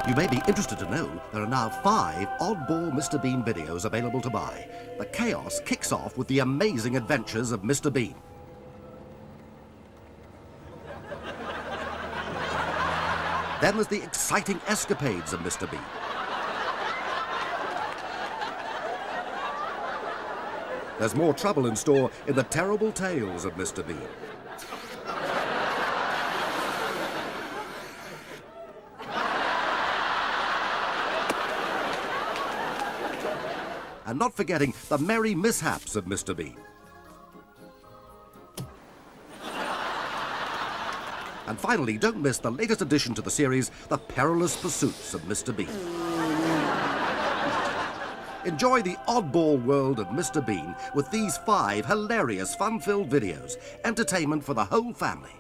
You may be interested to know there are now 5 oddball Mr. Bean videos available to buy. The chaos kicks off with the amazing adventures of Mr. Bean. Then there's the exciting escapades of Mr. Bean. There's more trouble in store in the terrible tales of Mr. Bean. And not forgetting the merry mishaps of Mr. Bean. And finally, don't miss the latest addition to the series, The Perilous Pursuits of Mr. Bean. Enjoy the oddball world of Mr. Bean with these 5 hilarious, fun-filled videos. Entertainment for the whole family.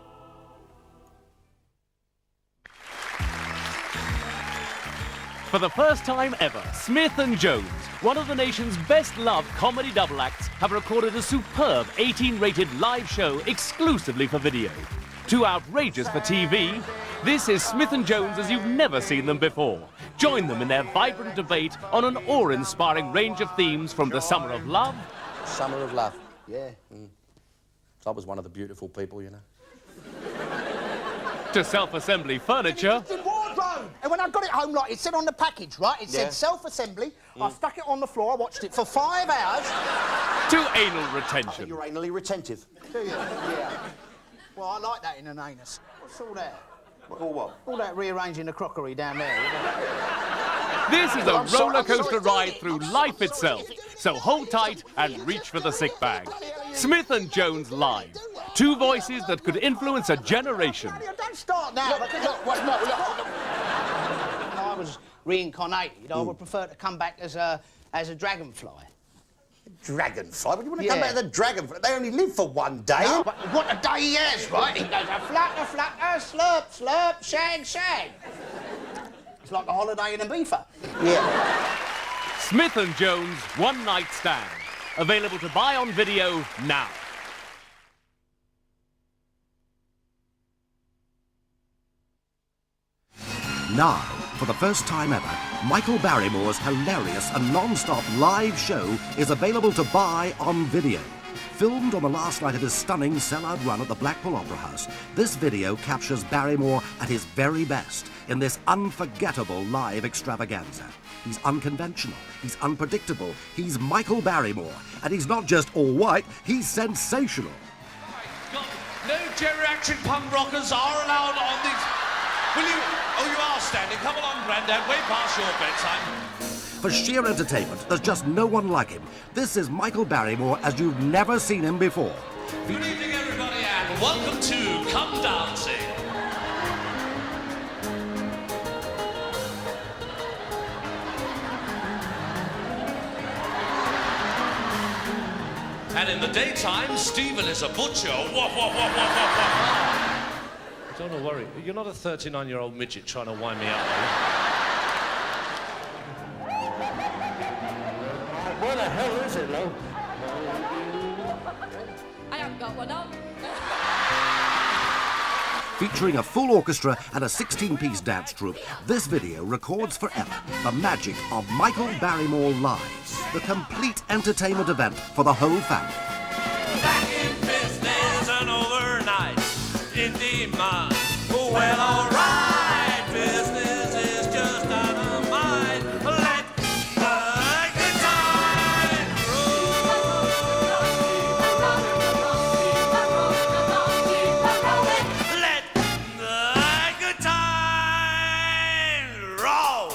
For the first time ever, Smith & Jones, one of the nation's best-loved comedy double acts, have recorded a superb 18-rated live show exclusively for video. Too outrageous for TV? This is Smith & Jones as you've never seen them before. Join them in their vibrant debate on an awe-inspiring range of themes from the Summer of Love... Summer of Love, yeah. I was one of the beautiful people, you know. ...to self-assembly furniture... And when I got it home, like, it said on the package, right? It said self-assembly. I stuck it on the floor, I watched it for 5 hours. ...to anal retention. You're anally retentive. Do you? Yeah. Well, I like that in an anus. What's all that? All what? All that rearranging the crockery down there. This is a roller coaster ride through life itself. So hold tight and reach for the sick bag. Smith & Jones Live. 2 voices that could influence a generation. Don't start now. Look, If I was reincarnated, I would prefer to come back as a dragonfly. Dragonfly? What do you want to come back as a dragonfly? They only live for 1 day. No, but what a day he has, right? He goes a flutter, flutter, slurp, slurp, shag, shag. It's like a holiday in Ibiza. Yeah. Smith & Jones One Night Stand. Available to buy on video now. Now, for the first time ever, Michael Barrymore's hilarious and non-stop live show is available to buy on video. Filmed on the last night of his stunning sell-out run at the Blackpool Opera House, this video captures Barrymore at his very best in this unforgettable live extravaganza. He's unconventional, he's unpredictable, he's Michael Barrymore, and he's not just all white, he's sensational. No geriatric punk rockers are allowed on these... Will you... Oh, you are standing. Come along, Grandad, way past your bedtime. For sheer entertainment, there's just no one like him. This is Michael Barrymore as you've never seen him before. Good evening, everybody, and welcome to Come Dancing. And in the daytime, Stephen is a butcher. Woof, woof, woof, woof, woof, woof. Don't worry. You're not a 39-year-old midget trying to wind me up, are you? What the hell is it, Lo? I haven't got one on. Featuring a full orchestra and a 16-piece dance troupe, this video records forever the magic of Michael Barrymore Live, the complete entertainment event for the whole family. Back in business and overnight in demand. Well, all right, business is just out of mind. Let the good times roll. Let the good times roll.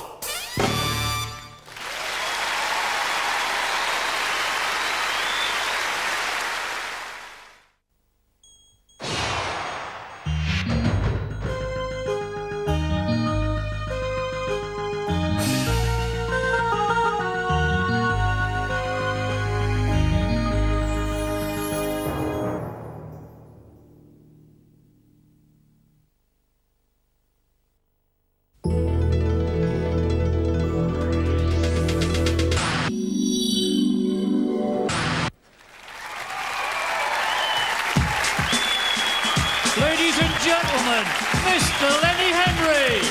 Ladies and gentlemen, Mr. Lenny Henry.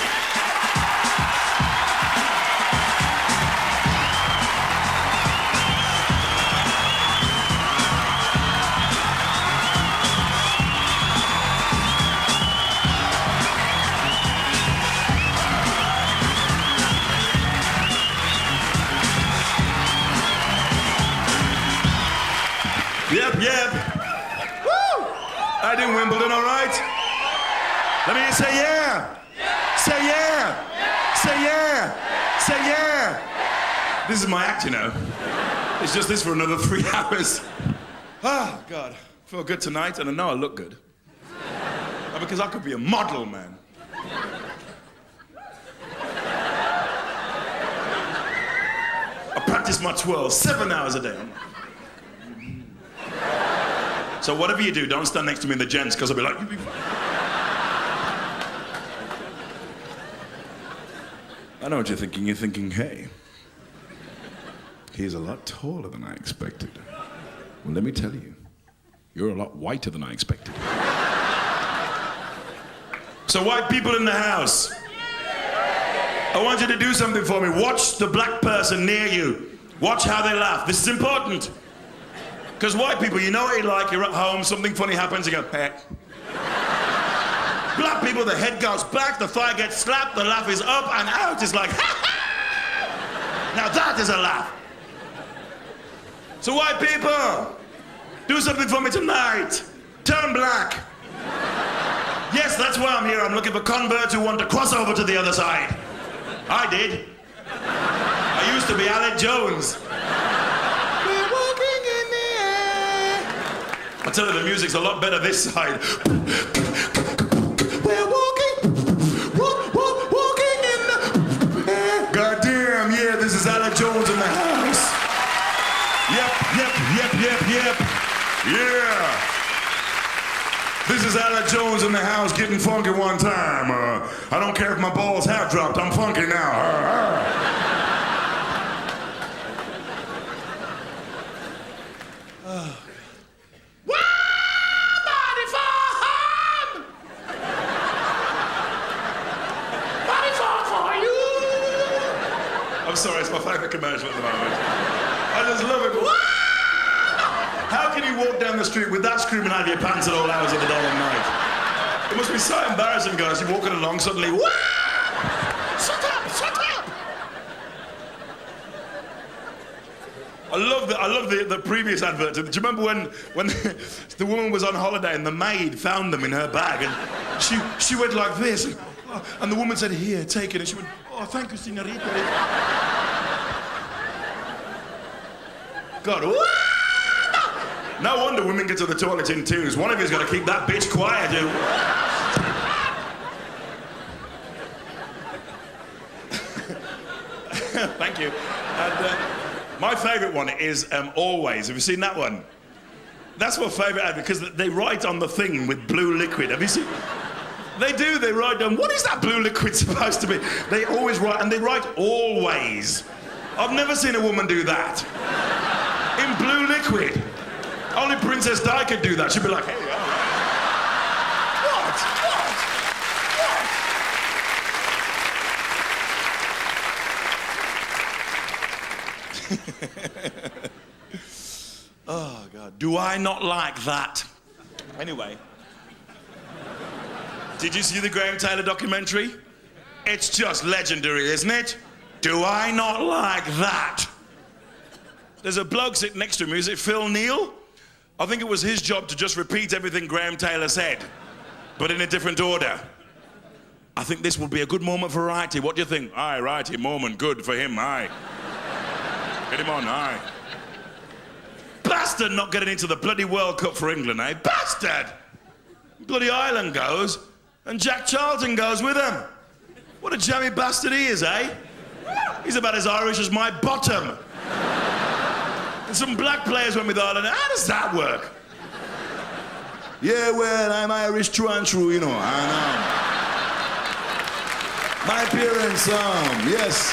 I did Wimbledon, all right? Let me hear you say yeah. Say yeah. Say yeah. Say yeah. This is my act, you know. It's just this for another 3 hours. Ah, God. I feel good tonight, and I know I look good. Because I could be a model, man. I practice my twirls 7 hours a day. So whatever you do, don't stand next to me in the gents, because I'll be like... I know what you're thinking. You're thinking, hey, he's a lot taller than I expected. Well, let me tell you, you're a lot whiter than I expected. So white people in the house, I want you to do something for me. Watch the black person near you. Watch how they laugh. This is important. Because white people, you know what you're like. You're at home, something funny happens, you go, hey. Black people, the head goes back, the thigh gets slapped, the laugh is up and out. It's like, ha ha! Now that is a laugh. So white people, do something for me tonight. Turn black. Yes, that's why I'm here. I'm looking for converts who want to cross over to the other side. I did. I used to be Alec Jones. We're walking in the air. I tell you, the music's a lot better this side. We're walking in the air. Goddamn, yeah, this is Alec Jones in the house. Yep. Yeah. This is Alec Jones in the house getting funky one time. I don't care if my balls have dropped, I'm funky now. Body for home! Body for you! I'm sorry, it's my favorite commercial at the moment. I just love it. How can you walk down the street with that screaming out of your pants at all hours of the day and night? It must be so embarrassing, guys. You're walking along, suddenly, wah! Shut up! I love the previous advert. Do you remember when the woman was on holiday and the maid found them in her bag and she went like this and the woman said, here, take it. And she went, oh, thank you, señorita. God, wah! No wonder women get to the toilet in twos. One of you's got to keep that bitch quiet, you. Thank you. And my favourite one is Always. Have you seen that one? That's my favourite because they write on the thing with blue liquid. Have you seen? They do. They write down, what is that blue liquid supposed to be? They always write, and they write always. I've never seen a woman do that. In blue liquid. Only Princess Di could do that. She'd be like, hey, all right. What? Oh, God. Do I not like that? Anyway. Did you see the Graham Taylor documentary? It's just legendary, isn't it? Do I not like that? There's a bloke sitting next to me. Is it Phil Neal? I think it was his job to just repeat everything Graham Taylor said, but in a different order. I think this will be a good moment for Righty. What do you think? Aye, Righty, moment, good for him, aye. Get him on, aye. Bastard not getting into the bloody World Cup for England, eh? Bastard! Bloody Ireland goes, and Jack Charlton goes with him. What a jammy bastard he is, eh? He's about as Irish as my bottom. Some black players went with Ireland. How does that work? Yeah, well, I'm Irish true and true, you know. I know. My parents, yes.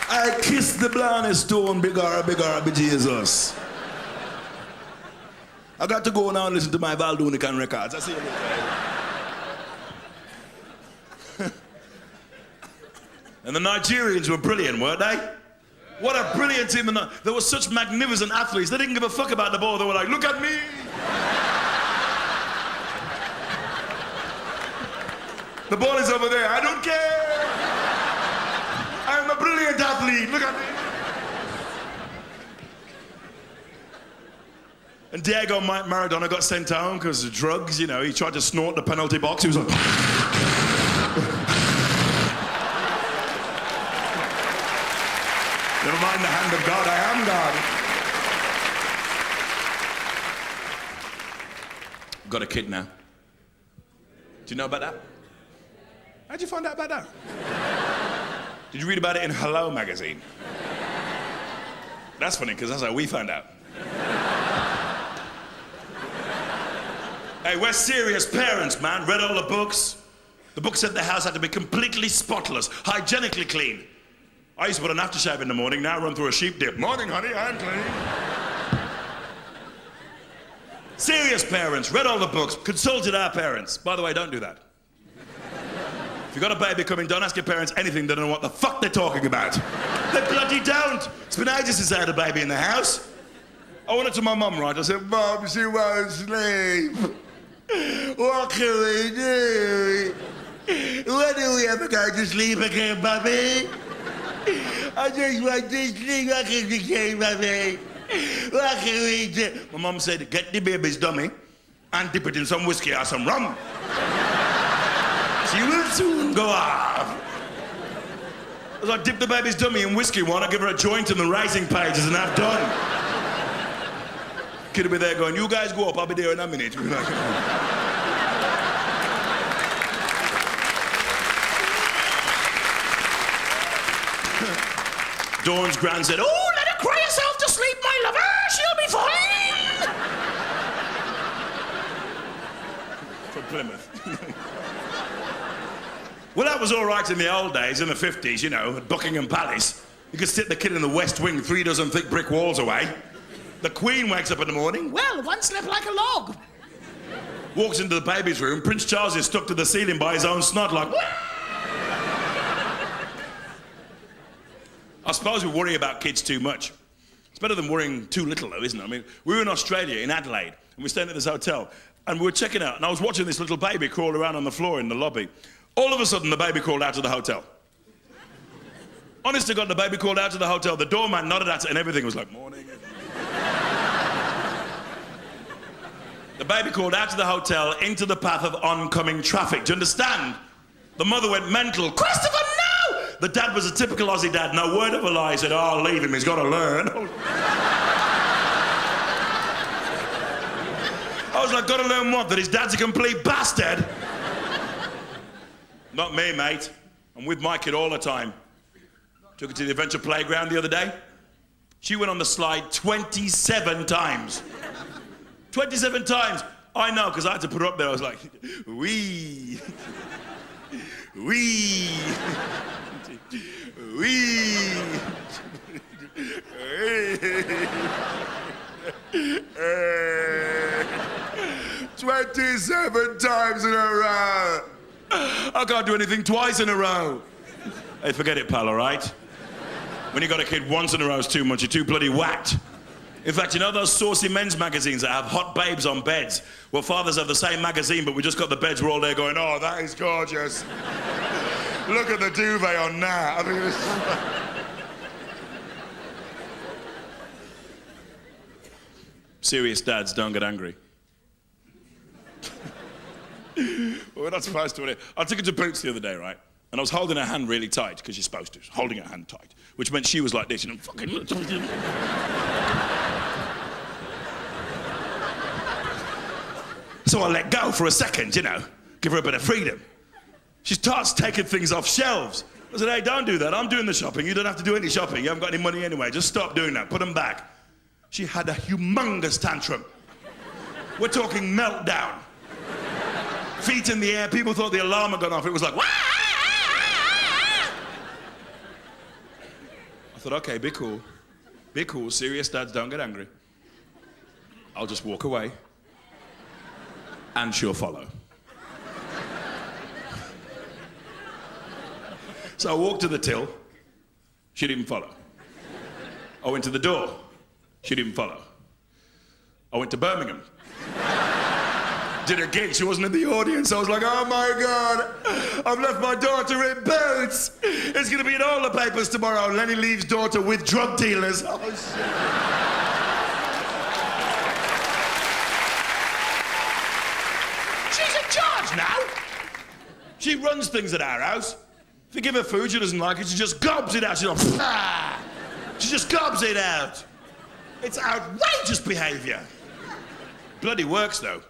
I kissed the blindest stone, bigger, Jesus. I got to go now and listen to my Valdunican records. I see you later. And the Nigerians were brilliant, weren't they? What a brilliant team. There were such magnificent athletes. They didn't give a fuck about the ball. They were like, look at me. The ball is over there. I don't care. I'm a brilliant athlete. Look at me. And Diego Maradona got sent home because of drugs, you know. He tried to snort the penalty box. He was like... Never mind the hand of God, I am God. Got a kid now. Do you know about that? How'd you find out about that? Did you read about it in Hello magazine? That's funny, because that's how we found out. Hey, we're serious parents, man. Read all the books. The book said the house had to be completely spotless, hygienically clean. I used to put an aftershave in the morning, now I run through a sheep dip. Morning, honey, I'm clean. Serious parents, read all the books, consulted our parents. By the way, don't do that. If you've got a baby coming, don't ask your parents anything, they don't know what the fuck they're talking about. They bloody don't. It's been ages since I had a baby in the house. I went up to my mum, right? I said, Mum, she won't sleep. What can we do? When do we ever go to sleep again, Mummy? I just want to sleep again, Mummy. What can we do? My mum said, get the baby's dummy and dip it in some whiskey or some rum. She will soon go off. As I dip the baby's dummy in whiskey one, I give her a joint in the racing pages and have done. Kid will be there going, you guys go up, I'll be there in a minute. Dawn's gran said, oh, let her cry herself to sleep, my lover, she'll be fine. From Plymouth. Well, that was all right in the old days, in the 50s, you know, at Buckingham Palace. You could sit the kid in the West Wing 3 dozen thick brick walls away. The Queen wakes up in the morning, well, one slept like a log. Walks into the baby's room, Prince Charles is stuck to the ceiling by his own snot like... I suppose we worry about kids too much. It's better than worrying too little, though, isn't it? I mean, we were in Australia, in Adelaide, and we were staying at this hotel, and we were checking out, and I was watching this little baby crawl around on the floor in the lobby. All of a sudden, the baby crawled out of the hotel. Honest to God, the baby crawled out of the hotel. The doorman nodded at it, and everything was like, morning. The baby crawled out of the hotel into the path of oncoming traffic. Do you understand? The mother went mental. Christopher, no! The dad was a typical Aussie dad. No word of a lie. He said, oh, leave him. He's got to learn. I was like, got to learn what? That his dad's a complete bastard? Not me, mate. I'm with my kid all the time. Took her to the adventure playground the other day. She went on the slide 27 times. 27 times. I know, because I had to put her up there. I was like, wee. Wee. Wee. 27 times in a row. I can't do anything twice in a row. Hey, forget it, pal, all right? When you got a kid once in a row is too much. You're too bloody whacked. In fact, you know those saucy men's magazines that have hot babes on beds? Well, fathers have the same magazine, but we just got the beds. We're all there going, oh, that is gorgeous. Look at the duvet on that. I mean, it's... Serious dads don't get angry. Well, we're not supposed to. I took her to Boots the other day, right? And I was holding her hand really tight, because you're supposed to. Holding her hand tight. Which meant she was like this, you know, fucking... So I let go for a second, you know, give her a bit of freedom. She starts taking things off shelves. I said, hey, don't do that. I'm doing the shopping. You don't have to do any shopping. You haven't got any money anyway. Just stop doing that. Put them back. She had a humongous tantrum. We're talking meltdown. Feet in the air. People thought the alarm had gone off. It was like, wah! I thought, okay, be cool. Be cool. Serious dads don't get angry. I'll just walk away. And she'll follow. So I walked to the till. She didn't follow. I went to the door. She didn't follow. I went to Birmingham. Did a gig. She wasn't in the audience. I was like, oh my God, I've left my daughter in Boots. It's going to be in all the papers tomorrow. Lenny leaves daughter with drug dealers. Oh, shit. She's in charge now. She runs things at our house. If you give her food she doesn't like it, she just gobs it out. She's like, ah! She just gobs it out. It's outrageous behaviour. Bloody works, though.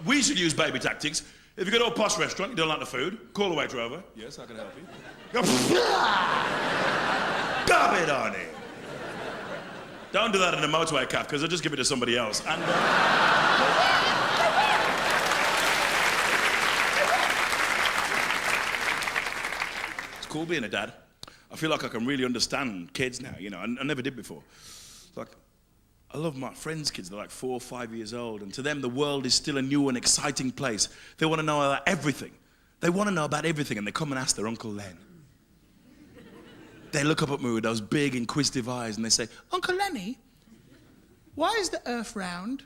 We should use baby tactics. If you go to a posh restaurant, you don't like the food, call the waiter over. Yes, I can help you. Go, gob it on it. Don't do that in a motorway caf, because I'll just give it to somebody else. And, it's cool being a dad. I feel like I can really understand kids now, you know. I never did before. It's like, I love my friends' kids. They're like 4 or 5 years old, and to them, the world is still a new and exciting place. They want to know about everything. They want to know about everything, and they come and ask their Uncle Len. They look up at me with those big, inquisitive eyes, and they say, Uncle Lenny, why is the earth round?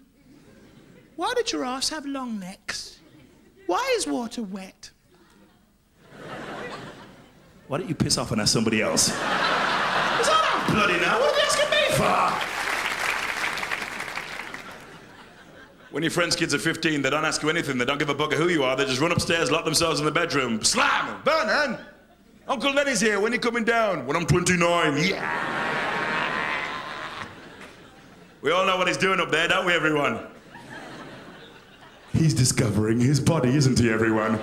Why do giraffes have long necks? Why is water wet? Why don't you piss off and ask somebody else? Is that not bloody now? What are you asking me for? When your friend's kids are 15, they don't ask you anything. They don't give a bugger who you are. They just run upstairs, lock themselves in the bedroom. Slam! Vernon! Uncle Lenny's here. When are you coming down? When I'm 29. Yeah! We all know what he's doing up there, don't we, everyone? He's discovering his body, isn't he, everyone?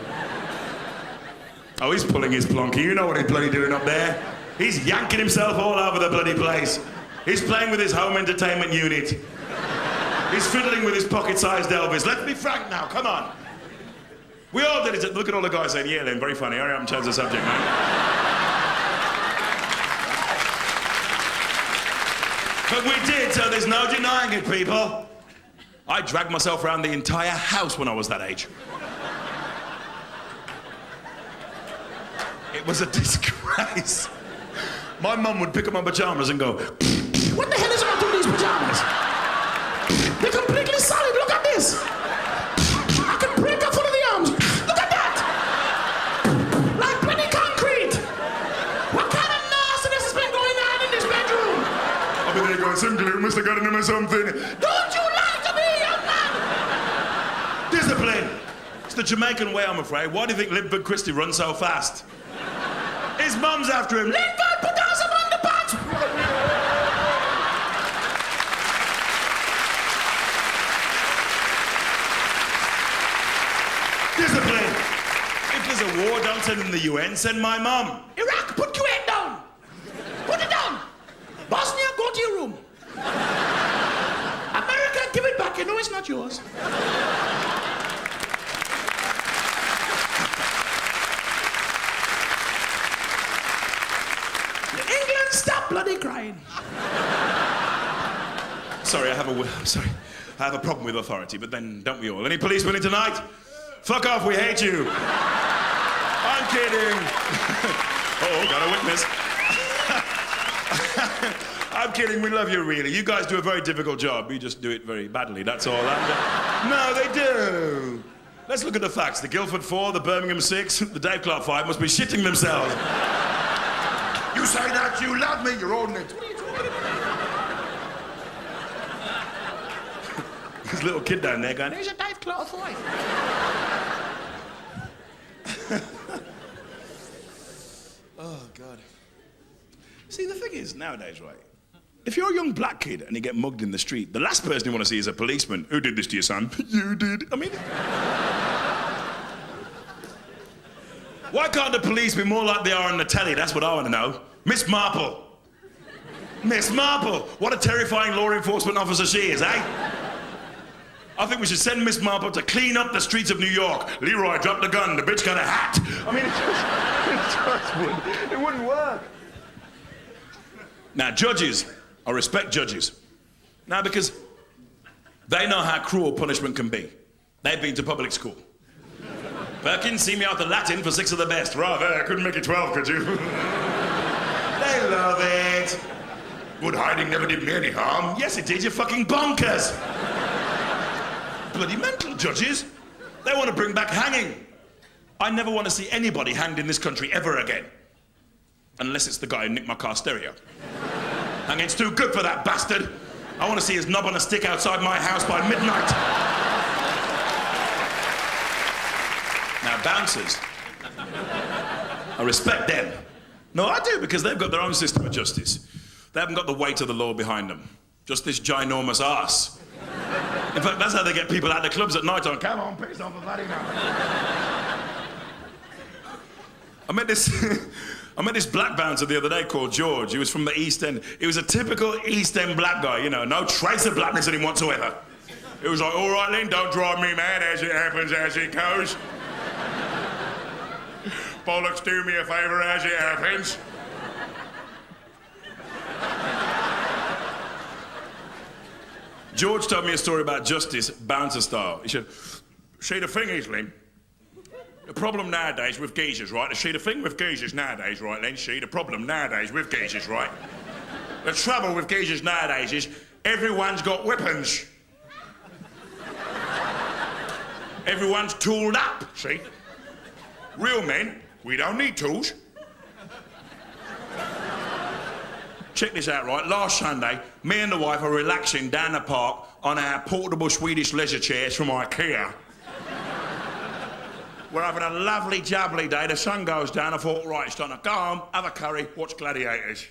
Oh, he's pulling his plonky. You know what he's bloody doing up there. He's yanking himself all over the bloody place. He's playing with his home entertainment unit. He's fiddling with his pocket-sized Elvis. Let's be frank now, come on. We all did it. Look at all the guys saying, yeah, then very funny. Hurry up and change the subject, man. But we did, so there's no denying it, people. I dragged myself around the entire house when I was that age. It was a disgrace. My mum would pick up my pajamas and go, what the hell is wrong with these pajamas? They're completely solid, look at this. I can break up one of the arms. Look at that. Like bloody concrete. What kind of nastiness has been going on in this bedroom? I'll be there going, some glue must have got in him or something. Don't you lie to me, young man. Discipline. It's the Jamaican way, I'm afraid. Why do you think Linford Christie runs so fast? His mum's after him. Linford, put down some underpants. Discipline. If there's a war, don't send in the UN, send my mum. Iraq, put Kuwait down. Put it down. Bosnia, go to your room. America, give it back. You know it's not yours. England, stop bloody crying. Sorry, I have a problem with authority, but then don't we all? Any policemen in tonight? Fuck off, we hate you. I'm kidding. Oh, got a witness. I'm kidding, we love you really. You guys do a very difficult job. You just do it very badly, that's all. No, they do. Let's look at the facts. The Guildford 4, the Birmingham 6, the Dave Clark 5 must be shitting themselves. You say that, you love me, you're ordinate. What are you talking about? This little kid down there going, here's a Dave Clark 5. Oh, God. See, the thing is, nowadays, right, if you're a young black kid and you get mugged in the street, the last person you want to see is a policeman. Who did this to your son? You did. I mean... Why can't the police be more like they are on the telly? That's what I want to know. Miss Marple. Miss Marple. What a terrifying law enforcement officer she is, eh? I think we should send Miss Marple to clean up the streets of New York. Leroy dropped the gun, the bitch got a hat. I mean, it wouldn't work. Now, judges, I respect judges. Now, because they know how cruel punishment can be. They've been to public school. Perkins, see me out the Latin for 6 of the best. Rather, I couldn't make it 12, could you? They love it. Good hiding never did me any harm. Yes, it did, you fucking bonkers. Bloody mental, judges. They want to bring back hanging. I never want to see anybody hanged in this country ever again. Unless it's the guy who nicked my car stereo. Hanging's too good for that bastard. I want to see his knob on a stick outside my house by midnight. black bouncers. I respect them. No, I do, because they've got their own system of justice. They haven't got the weight of the law behind them. Just this ginormous arse. In fact, that's how they get people out of the clubs at night on. Come on, piss off a bloody now. I met this black bouncer the other day called George. He was from the East End. He was a typical East End black guy, you know, no trace of blackness in him whatsoever. It was like, all right, Lynn, don't drive me mad, as it happens, as it goes. Bollocks, do me a favour, as it happens. George told me a story about justice, bouncer style. He said, see, the thing is, Lynn, the problem nowadays with geezers, right? See, the thing with geezers nowadays, right, Lynn? See, the problem nowadays with geezers, right? The trouble with geezers nowadays is everyone's got weapons. Everyone's tooled up, see? Real men, we don't need tools. Check this out, right? Last Sunday, me and the wife are relaxing down the park on our portable Swedish leisure chairs from IKEA. We're having a lovely, jubbly day. The sun goes down. I thought, right, it's time to go home, have a curry, watch Gladiators.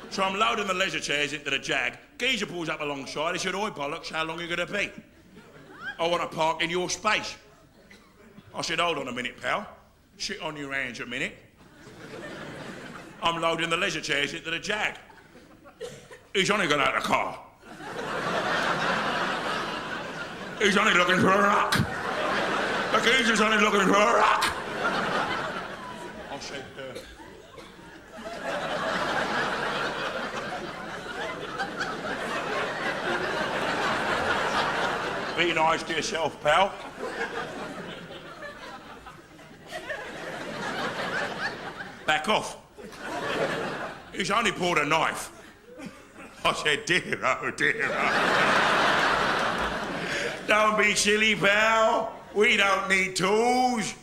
So I'm loading the leisure chairs into the Jag. Geezer pulls up alongside. He said, oi, bollocks, how long are you going to be? I want to park in your space. I said, hold on a minute, pal. Sit on your hands a minute. I'm loading the leisure chairs into the Jag. He's only got out of the car. He's only looking for a rock. The geezer's only looking for a rock. I said, be nice to yourself, pal. Back off. He's only pulled a knife. I said, dear, oh, dear, oh. Don't be silly, pal. We don't need tools.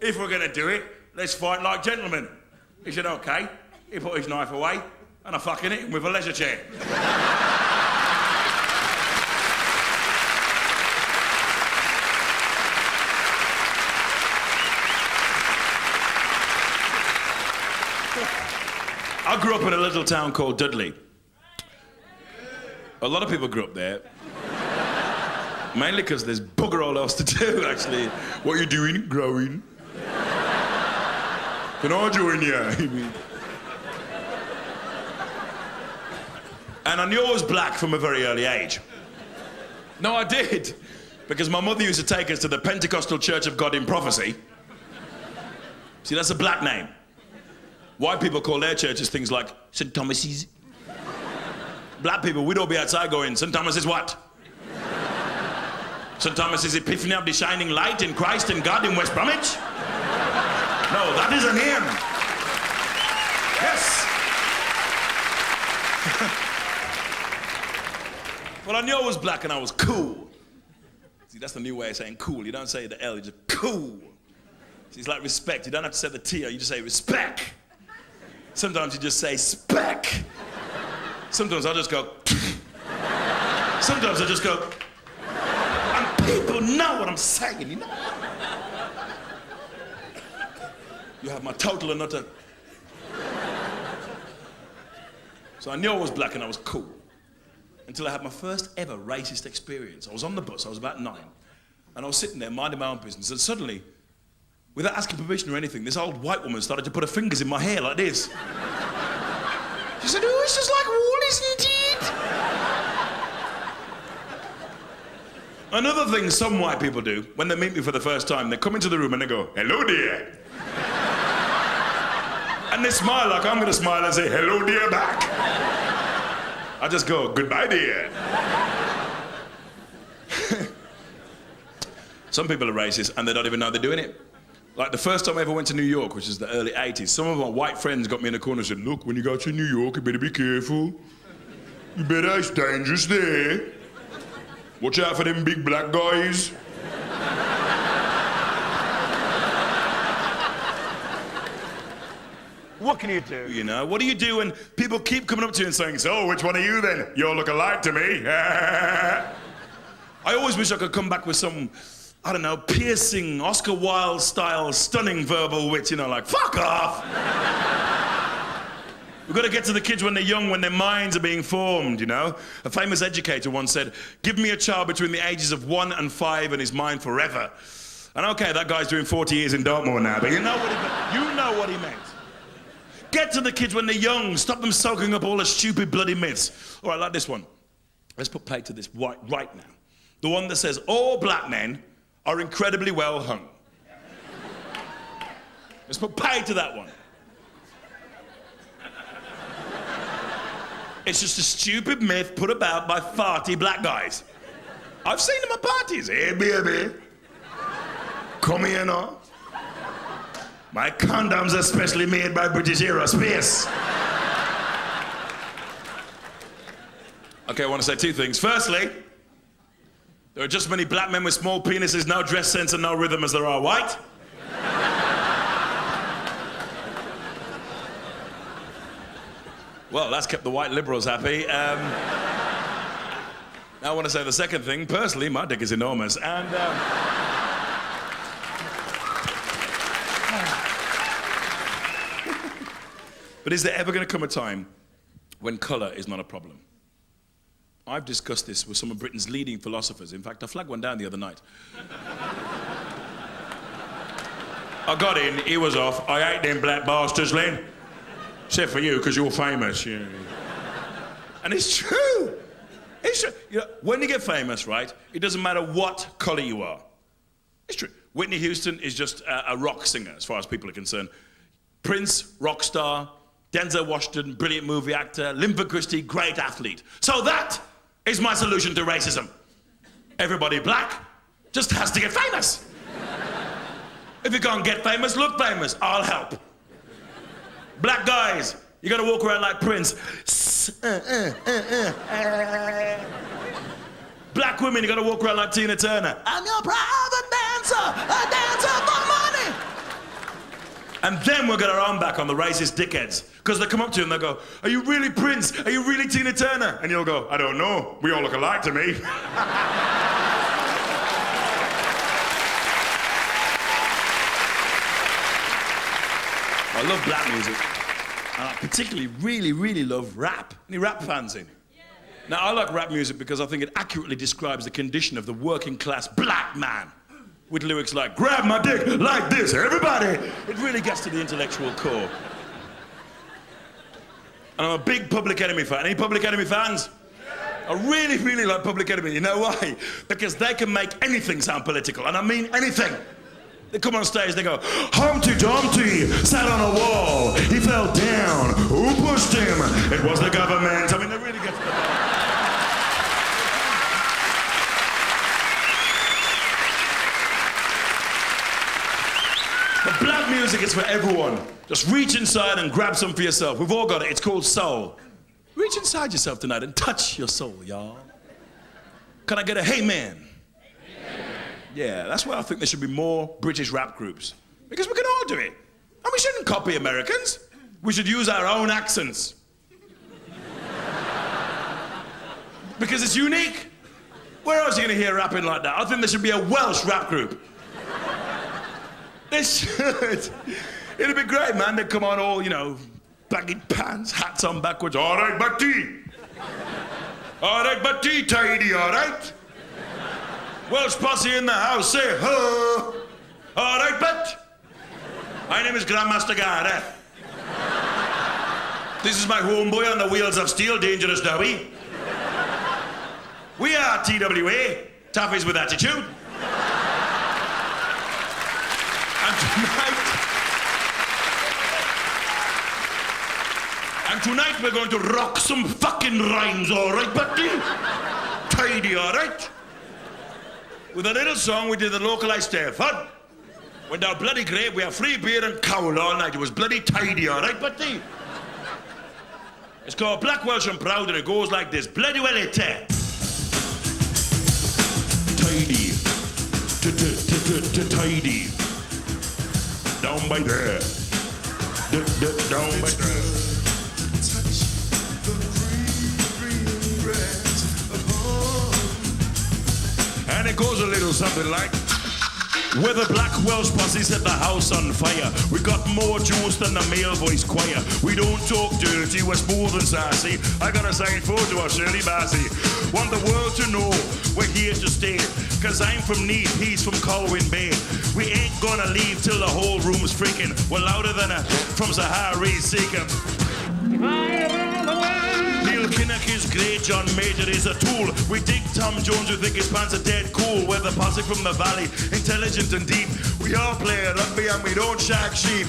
If we're gonna do it, let's fight like gentlemen. He said, okay. He put his knife away, and I fucking hit him with a leisure chair. I grew up in a little town called Dudley. A lot of people grew up there. Mainly because there's bugger all else to do, actually. What are you doing? Growing. Can I join you? And I knew I was black from a very early age. No, I did. Because my mother used to take us to the Pentecostal Church of God in Prophecy. See, that's a black name. White people call their churches things like St. Thomas's. Black people, we'd all be outside going, St. Thomas is what? St. Thomas's Epiphany of the Shining Light in Christ and God in West Bromwich? No, that is an hymn. Yes. Well, I knew I was black and I was cool. See, that's the new way of saying cool. You don't say the L, you just cool. See, it's like respect. You don't have to say the T, you just say respect. Sometimes you just say spec. Sometimes I just go. Sometimes I just go. And people know what I'm saying, you know? You have my total and utter. So I knew I was black and I was cool. Until I had my first ever racist experience. I was on the bus, I was about 9. And I was sitting there minding my own business. And suddenly, without asking permission or anything, this old white woman started to put her fingers in my hair like this. She said, oh, it's just like wool, isn't it? Another thing some white people do, when they meet me for the first time, they come into the room and they go, hello, dear. And they smile like I'm gonna smile and say, hello, dear, back. I just go, goodbye, dear. Some people are racist and they don't even know they're doing it. Like the first time I ever went to New York, which is the early 80s, some of my white friends got me in the corner and said, look, when you go to New York, you better be careful. You better, it's dangerous there. Watch out for them big black guys. What can you do? You know, what do you do when people keep coming up to you and saying, so, which one are you then? You all look alike to me. I always wish I could come back with some I don't know, piercing, Oscar Wilde style, stunning verbal wit, you know, like, fuck off! We've got to get to the kids when they're young, when their minds are being formed, you know? A famous educator once said, give me a child between the ages of 1 and 5 and his mind forever. And okay, that guy's doing 40 years in Dartmoor now, but you know what he meant. Get to the kids when they're young. Stop them soaking up all the stupid bloody myths. All right, like this one. Let's put play to this right now. The one that says, all black men are incredibly well hung. Let's put pay to that one. It's just a stupid myth put about by farty black guys. I've seen them at parties. Hey, baby. Come here now. My condoms are specially made by British Aerospace. Okay, I want to say 2 things. Firstly, there are just as many black men with small penises, no dress sense and no rhythm as there are white. Well, that's kept the white liberals happy. Now I want to say the second thing. Personally, my dick is enormous, and... But is there ever going to come a time when colour is not a problem? I've discussed this with some of Britain's leading philosophers. In fact, I flagged one down the other night. I got in, he was off. I hate them black bastards, Len. Except for you, because you're famous. Yeah. And it's true. It's true. You know, when you get famous, right, it doesn't matter what colour you are. It's true. Whitney Houston is just a rock singer, as far as people are concerned. Prince, rock star. Denzel Washington, brilliant movie actor. Linford Christie, great athlete. So that is my solution to racism. Everybody black just has to get famous. If you can't get famous, look famous. I'll help. Black guys, you gotta walk around like Prince. Black women, you gotta walk around like Tina Turner. I'm your private dancer, a dancer for money. And then we'll get our arm back on the racist dickheads. Because they come up to you and they'll go, are you really Prince? Are you really Tina Turner? And you'll go, I don't know. We all look alike to me. I love black music. And I particularly really love rap. Any rap fans in? Now, I like rap music because I think it accurately describes the condition of the working class black man. With lyrics like, grab my dick like this, everybody. It really gets to the intellectual core. And I'm a big Public Enemy fan. Any Public Enemy fans? I really like Public Enemy. You know why? Because they can make anything sound political, and I mean anything. They come on stage, they go, Humpty Dumpty sat on a wall, he fell down, who pushed him? It was the government. I mean, they really get to the... But black music is for everyone. Just reach inside and grab some for yourself. We've all got it. It's called soul. Reach inside yourself tonight and touch your soul, y'all. Can I get a hey man? Amen. Yeah, that's why I think there should be more British rap groups. Because we can all do it. And we shouldn't copy Americans. We should use our own accents. Because it's unique. Where else are you going to hear rapping like that? I think there should be a Welsh rap group. They should. It'd be great, man. They'd come on all, you know, baggy pants, hats on backwards. All right, Batty. All right, Batty, tidy, all right? Welsh posse in the house, say ho. All right, Bat. My name is Grandmaster Gareth. This is my homeboy on the wheels of steel, Dangerous Dowie. We are TWA, Toughies with Attitude. And tonight we're going to rock some fucking rhymes, all right, buddy? Tidy, all right? With a little song we did the localised stay fun. Went down bloody great, we had free beer and cowl all night. It was bloody tidy, all right, buddy? It's called Black Welsh and Proud, and it goes like this. Bloody well it tidy. Tidy. Down by there. Down by there. And it goes a little something like Where the black Welsh posse set the house on fire. We got more juice than the male voice choir. We don't talk dirty, we're smooth and sassy. I got a signed photo of Shirley Bassey. Want the world to know we're here to stay. Cause I'm from Neath, he's from Colwyn Bay. We ain't gonna leave till the whole room's freaking. We're louder than a from Sahara Seeker. Neil Kinnock is great, John Major is a tool. We dig Tom Jones, who think his pants are dead cool. We're the posse from the valley, intelligent and deep. We all play rugby and we don't shag sheep.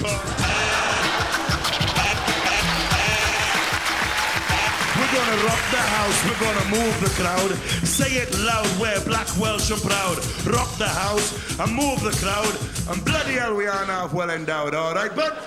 We're gonna rock the house, we're gonna move the crowd. Say it loud, we're black, Welsh and proud. Rock the house and move the crowd. And bloody hell we are now well endowed, alright, but...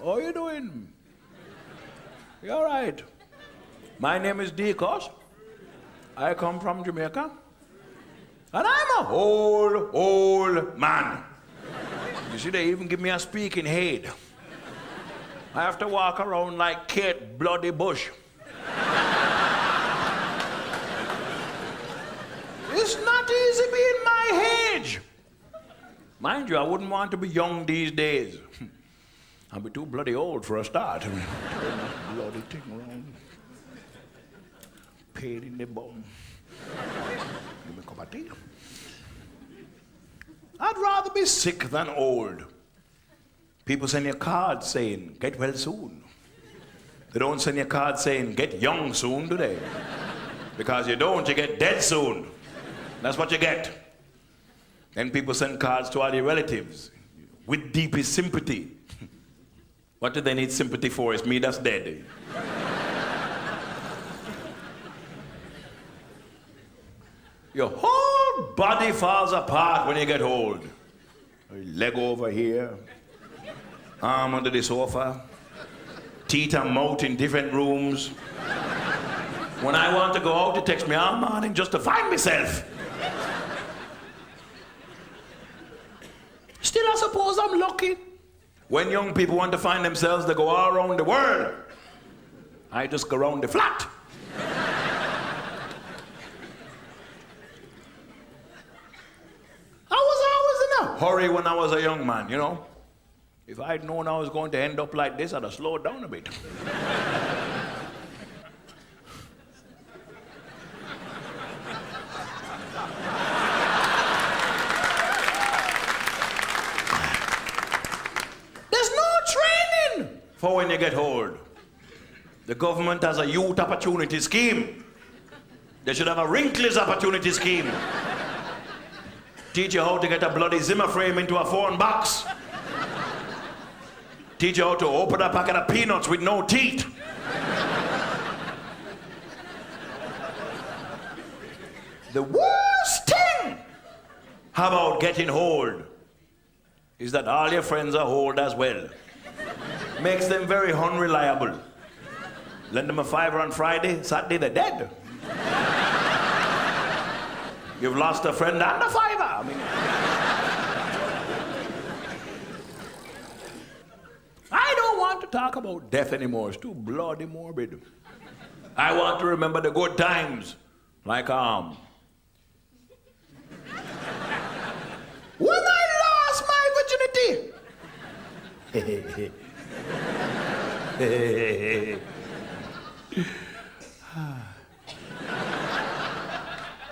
How you doing? You all right? My name is Deacos. I come from Jamaica. And I'm a old man. You see, they even give me a speaking aid. I have to walk around like Kate Bloody Bush. It's not easy being my age. Mind you, I wouldn't want to be young these days. I'll be too bloody old for a start. Turn that bloody thing around. Pain in the bum. Give me a cup of tea. I'd rather be sick than old. People send you cards saying, get well soon. They don't send you cards saying, get young soon, do they? Because you don't, you get dead soon. That's what you get. Then people send cards to all your relatives with deepest sympathy. What do they need sympathy for? It's me that's dead. Your whole body falls apart when you get old. Leg over here, arm under the sofa, teeth and mouth in different rooms. When I want to go out, it takes me all morning just to find myself. Still, I suppose I'm lucky. When young people want to find themselves, they go all around the world. I just go around the flat. I was always in a hurry when I was a young man, you know. If I'd known I was going to end up like this, I'd have slowed down a bit. For when you get old. The government has a youth opportunity scheme. They should have a wrinkles opportunity scheme. Teach you how to get a bloody Zimmer frame into a phone box. Teach you how to open a packet of peanuts with no teeth. The worst thing about getting old is that all your friends are old as well. Makes them very unreliable. Lend them a $5 on Friday, Saturday they're dead. You've lost a friend and a $5. I mean, I don't want to talk about death anymore. It's too bloody morbid. I want to remember the good times, like when I lost my virginity.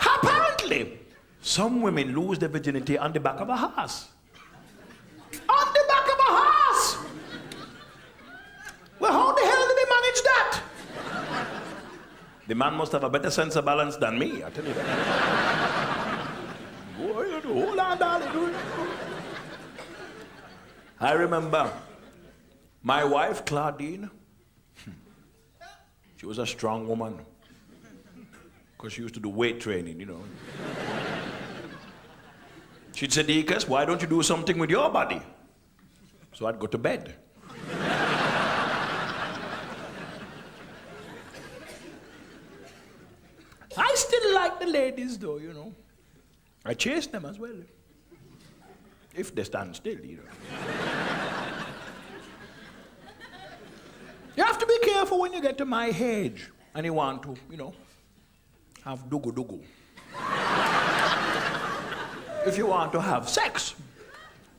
Apparently, some women lose their virginity on the back of a horse. On the back of a horse! Well, how the hell did they manage that? The man must have a better sense of balance than me, I tell you that. Boy, hold on, darling. I remember my wife, Claudine, she was a strong woman because she used to do weight training, you know. She'd say, Deacus, why don't you do something with your body? So I'd go to bed. like the ladies, though, you know. I chase them as well. If they stand still, you know. You have to be careful when you get to my age and you want to, you know, have dugu-dugu. If you want to have sex.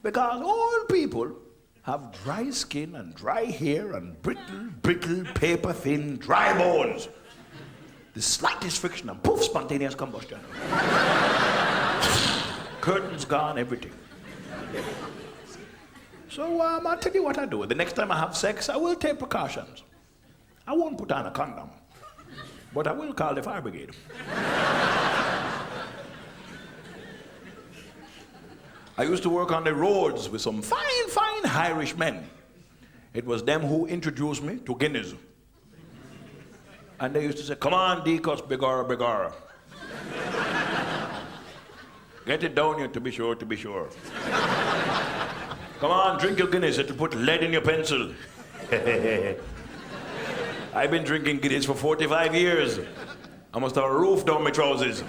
Because old people have dry skin and dry hair and brittle, paper-thin, dry bones. The slightest friction and poof, spontaneous combustion. Curtains gone, everything. So I'll tell you what I do. The next time I have sex, I will take precautions. I won't put on a condom, but I will call the fire brigade. I used to work on the roads with some fine Irish men. It was them who introduced me to Guinness. And they used to say, come on, Deacos, bigara. Get it down here to be sure. Come on, drink your Guinness, it'll put lead in your pencil. I've been drinking Guinness for 45 years. I must have a roof down my trousers.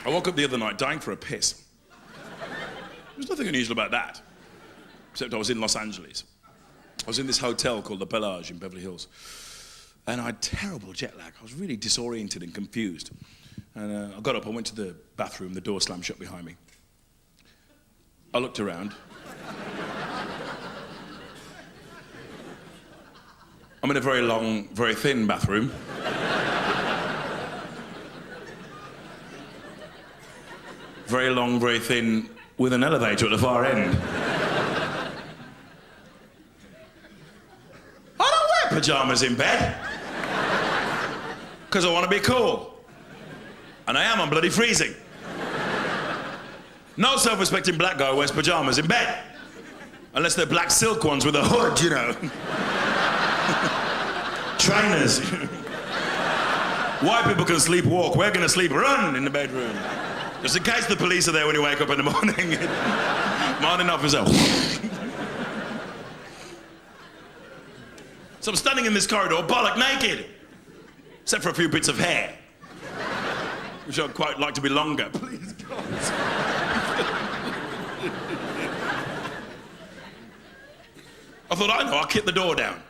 I woke up the other night dying for a piss. There's nothing unusual about that, except I was in Los Angeles. I was in this hotel called the Bellage in Beverly Hills, and I had terrible jet lag. I was really disoriented and confused. And I got up, I went to the bathroom, the door slammed shut behind me. I looked around. I'm in a very long, very thin bathroom. Very long, very thin, with an elevator at the far end. I don't wear pajamas in bed. Because I want to be cool. And I am, I'm bloody freezing. No self-respecting black guy wears pajamas in bed. Unless they're black silk ones with a hood, you know. Trainers. White people can sleepwalk. We're going to sleep run in the bedroom. Just in case the police are there when you wake up in the morning. Morning officer. So I'm standing in this corridor, bollock naked. Except for a few bits of hair. Which I'd quite like to be longer. Please, God. I thought, I know, I'll kick the door down.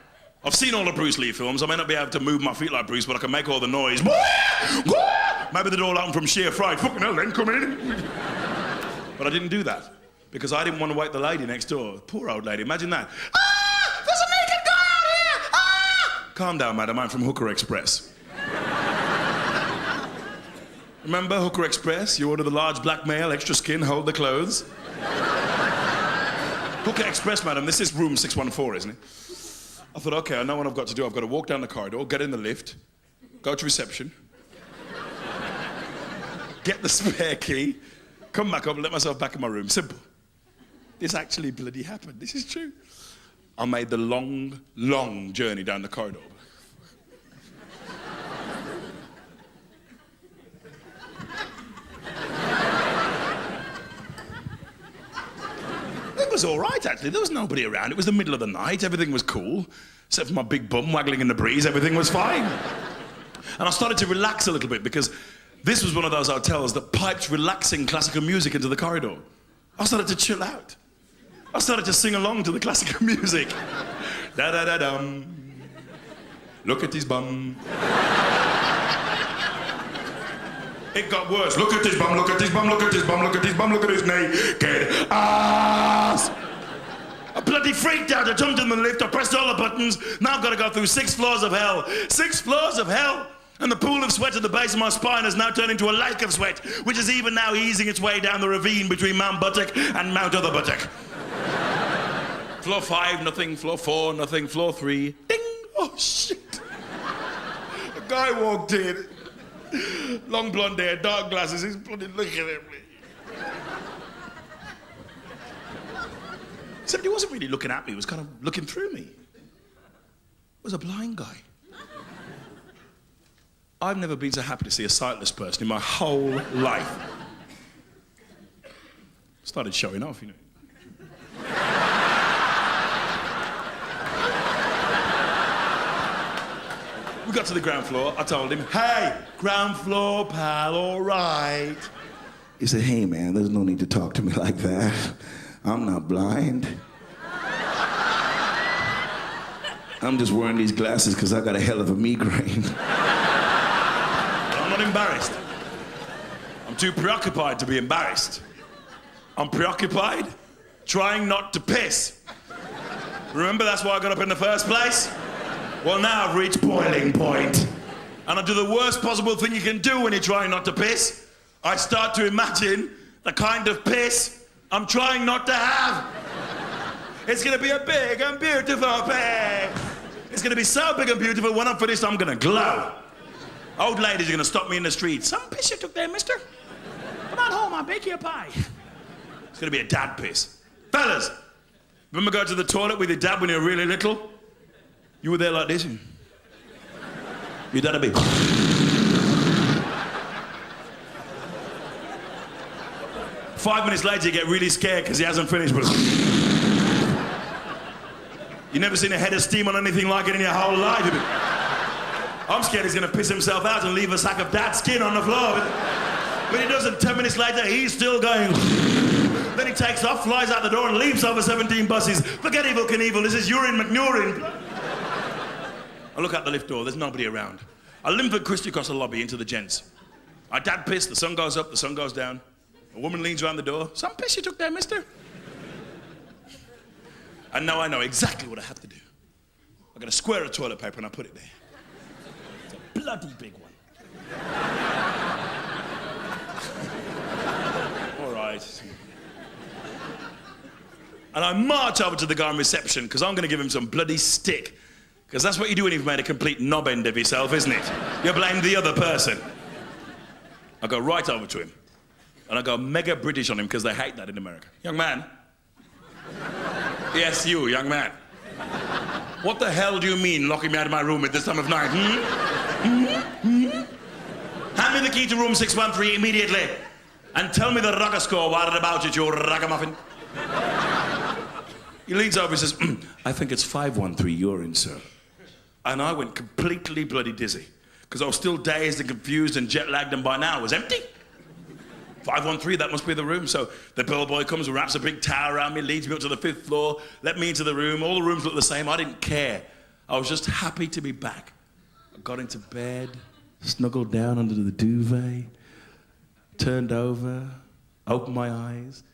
I've seen all the Bruce Lee films. I may not be able to move my feet like Bruce, but I can make all the noise. Maybe the door will open from sheer fright. Fucking hell, then come in. But I didn't do that because I didn't want to wake the lady next door. Poor old lady, imagine that. Ah, there's a naked guy out here! Ah! Calm down, madam, I'm from Hooker Express. Remember Hooker Express? You order the large black male, extra skin, hold the clothes. Hooker Express, madam, this is room 614, isn't it? I thought, okay, I know what I've got to do. I've got to walk down the corridor, get in the lift, go to reception, get the spare key, come back up and let myself back in my room. Simple. This actually bloody happened. This is true. I made the long journey down the corridor. It was all right, actually. There was nobody around. It was the middle of the night. Everything was cool. Except for my big bum waggling in the breeze, everything was fine. And I started to relax a little bit because this was one of those hotels that piped relaxing classical music into the corridor. I started to chill out. I started to sing along to the classical music. Da-da-da-dum. Look at his bum. It got worse. Look at his bum, look at his bum, look at his bum, look at his bum, look at his naked ass. I bloody freaked out. I jumped in the lift, I pressed all the buttons. Now I've got to go through 6 floors of hell. 6 floors of hell. And the pool of sweat at the base of my spine has now turned into a lake of sweat, which is even now easing its way down the ravine between Mount Buttock and Mount Other Buttock. Floor 5, nothing. Floor 4, nothing. Floor 3, ding. Oh, shit. A guy walked in. Long blonde hair, dark glasses, he's bloody looking at me. Except he wasn't really looking at me, he was kind of looking through me. It was a blind guy. I've never been so happy to see a sightless person in my whole life. Started showing off, you know. We got to the ground floor. I told him, hey, ground floor, pal, all right. He said, hey, man, there's no need to talk to me like that. I'm not blind. I'm just wearing these glasses because I got a hell of a migraine. I'm not embarrassed. I'm too preoccupied to be embarrassed. I'm preoccupied trying not to piss. Remember, that's why I got up in the first place? Well, now I've reached boiling point. And I do the worst possible thing you can do when you're trying not to piss. I start to imagine the kind of piss I'm trying not to have. It's gonna be a big and beautiful piss. It's gonna be so big and beautiful, when I'm finished, I'm gonna glow. Old ladies are gonna stop me in the street. Some piss you took there, mister? Come on home, I'll bake you a pie. It's gonna be a dad piss. Fellas, remember going to the toilet with your dad when you were really little? You were there like this. Your dad would be... 5 minutes later, you get really scared because he hasn't finished, but... You never seen a head of steam on anything like it in your whole life. I'm scared he's gonna piss himself out and leave a sack of dad's skin on the floor. But he doesn't. 10 minutes later, he's still going. Then he takes off, flies out the door, and leaps over 17 buses. Forget Evil Knievel, this is urine McNurin. I look out the lift door, there's nobody around. I limp and Christy across the lobby into the gents. My dad pissed, the sun goes up, the sun goes down. A woman leans around the door. Some piss you took there, mister? And now I know exactly what I have to do. I got a square of toilet paper and I put it there. It's a bloody big one. All right. And I march over to the guy in reception because I'm going to give him some bloody stick. Because that's what you do when you've made a complete knob end of yourself, isn't it? You blame the other person. I go right over to him. And I go mega British on him because they hate that in America. Young man. Yes, you, young man. What the hell do you mean locking me out of my room at this time of night? Hand me the key to room 613 immediately. And tell me the rocker score what about it, you ragamuffin. He leans over and says, I think it's 513 you're in, sir. And I went completely bloody dizzy. Because I was still dazed and confused and jet-lagged, and by now it was empty. 513, that must be the room. So the bellboy comes, wraps a big towel around me, leads me up to the 5th floor, let me into the room. All the rooms look the same. I didn't care. I was just happy to be back. I got into bed, snuggled down under the duvet, turned over, opened my eyes,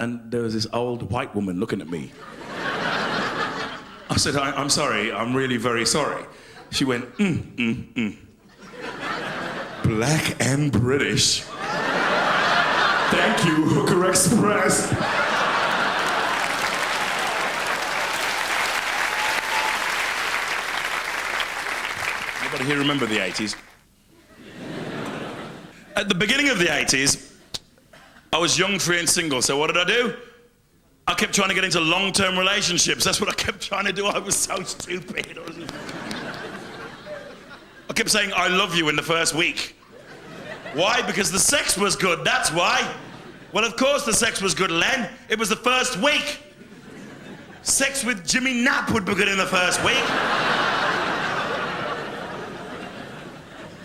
and there was this old white woman looking at me. I said, I'm sorry, I'm really very sorry. She went, Black and British. Thank you, Hooker Express. Anybody here remember the 80s? At the beginning of the 80s, I was young, free and single, so what did I do? I kept trying to get into long-term relationships. That's what I kept trying to do. I was so stupid. I kept saying, I love you in the first week. Why? Because the sex was good, that's why. Well, of course the sex was good, Len. It was the first week. Sex with Jimmy Knapp would be good in the first week.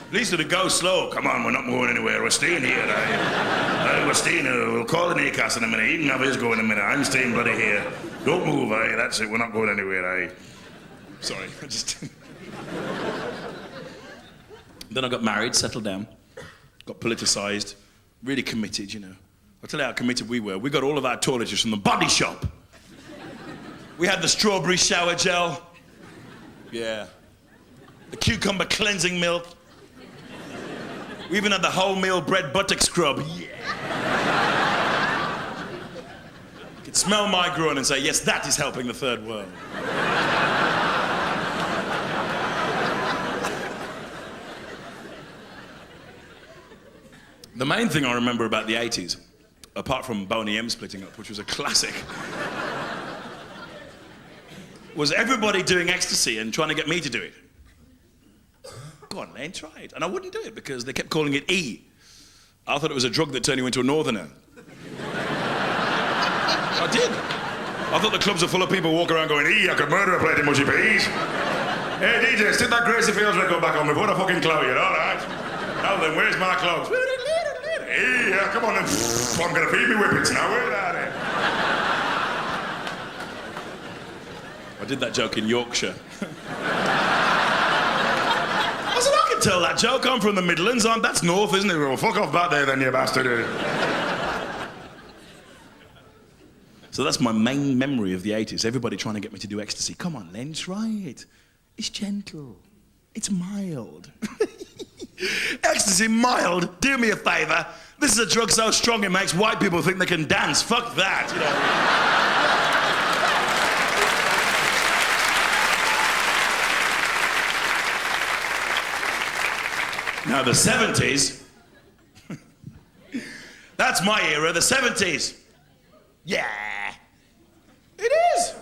At least it'd go slow. Come on, we're not going anywhere. We're staying here. We're staying here. We'll call the Acast in a minute. You can have his go in a minute. I'm staying bloody here. Don't move, That's it. We're not going anywhere, Sorry, I just... Then I got married, settled down, got politicised, really committed, you know. I'll tell you how committed we were. We got all of our toiletries from the Body Shop. We had the strawberry shower gel. Yeah. The cucumber cleansing milk. We even had the wholemeal bread buttock scrub. Yeah. You could smell my groin and say, yes, that is helping the third world. The main thing I remember about the 80s, apart from Boney M splitting up, which was a classic, was everybody doing ecstasy and trying to get me to do it. go on, Len, try it. And I wouldn't do it because they kept calling it E. I thought it was a drug that turned you into a northerner. I did. I thought the clubs are full of people walking around going, E, I could murder a plate of mushy peas. Hey, DJ, stick that Gracie Fields record back on me. Put a fucking clout in, all right? Now then, where's my clothes? Hey, yeah, come on then. I'm gonna feed me whippets now. Where are they? I did that joke in Yorkshire. I said, I can tell that joke. I'm from the Midlands. That's north, isn't it? Well, fuck off back there then, you bastard. So that's my main memory of the 80s. Everybody trying to get me to do ecstasy. Come on, Len, try it. It's gentle. It's mild. Ecstasy, mild? Do me a favour. This is a drug so strong it makes white people think they can dance. Fuck that, you know. Now, the 70s. That's my era, the 70s. Yeah. It is.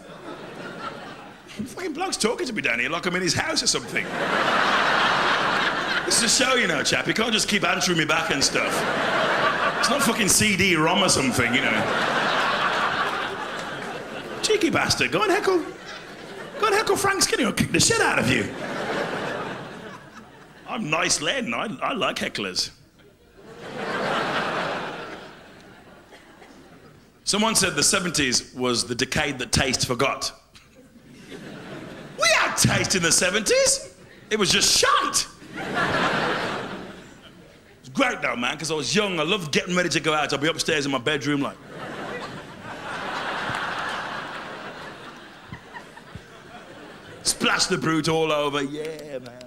Fucking bloke's talking to me down here like I'm in his house or something. This is a show, you know, chap. You can't just keep answering me back and stuff. It's not fucking CD-ROM or something, you know. Cheeky bastard. Go and heckle Frank Skinner. I'll kick the shit out of you. I'm nice, Len. I like hecklers. Someone said the 70s was the decade that taste forgot. We had taste in the 70s. It was just shite. It was great though, man, because I was young. I loved getting ready to go out. I'd be upstairs in my bedroom like... Splash the brute all over. Yeah, man.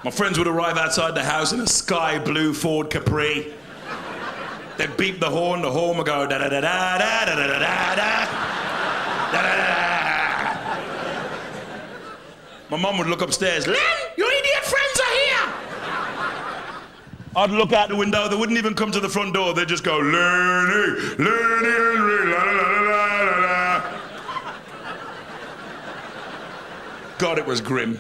My friends would arrive outside the house in a sky blue Ford Capri. They'd beep the horn would go da da da da da da da da da da da da. My mum would look upstairs. Len, your idiot friends are here. I'd look out the window. They wouldn't even come to the front door. They'd just go Lenny, Lenny Henry, la la la la la la. God, it was grim.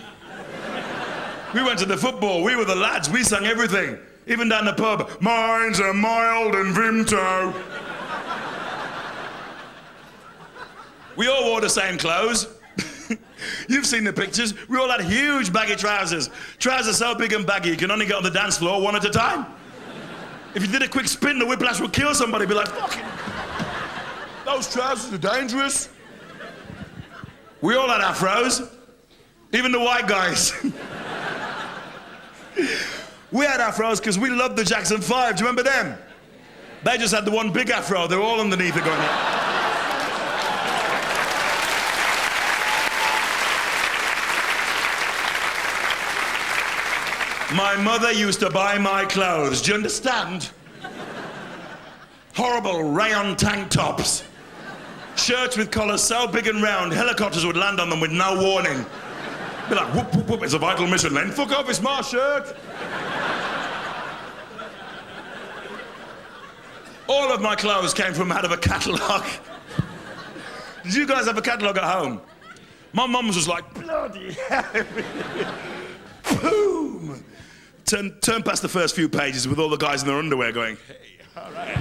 We went to the football. We were the lads. We sang everything. Even down the pub. Mine's a mild and Vimto. We all wore the same clothes. You've seen the pictures. We all had huge baggy trousers. Trousers so big and baggy you can only get on the dance floor one at a time. If you did a quick spin, the whiplash would kill somebody. Be like, fucking... Those trousers are dangerous. We all had afros. Even the white guys. We had afros because we loved the Jackson 5. Do you remember them? They just had the one big afro. They were all underneath it going like... My mother used to buy my clothes. Do you understand? Horrible rayon tank tops. Shirts with collars so big and round, helicopters would land on them with no warning. Be like, whoop, whoop, whoop, it's a vital mission, Len. Fuck off, it's my shirt. All of my clothes came from out of a catalogue. Did you guys have a catalogue at home? My mum's was like, bloody hell. Boom. Turn past the first few pages with all the guys in their underwear going, hey, all right.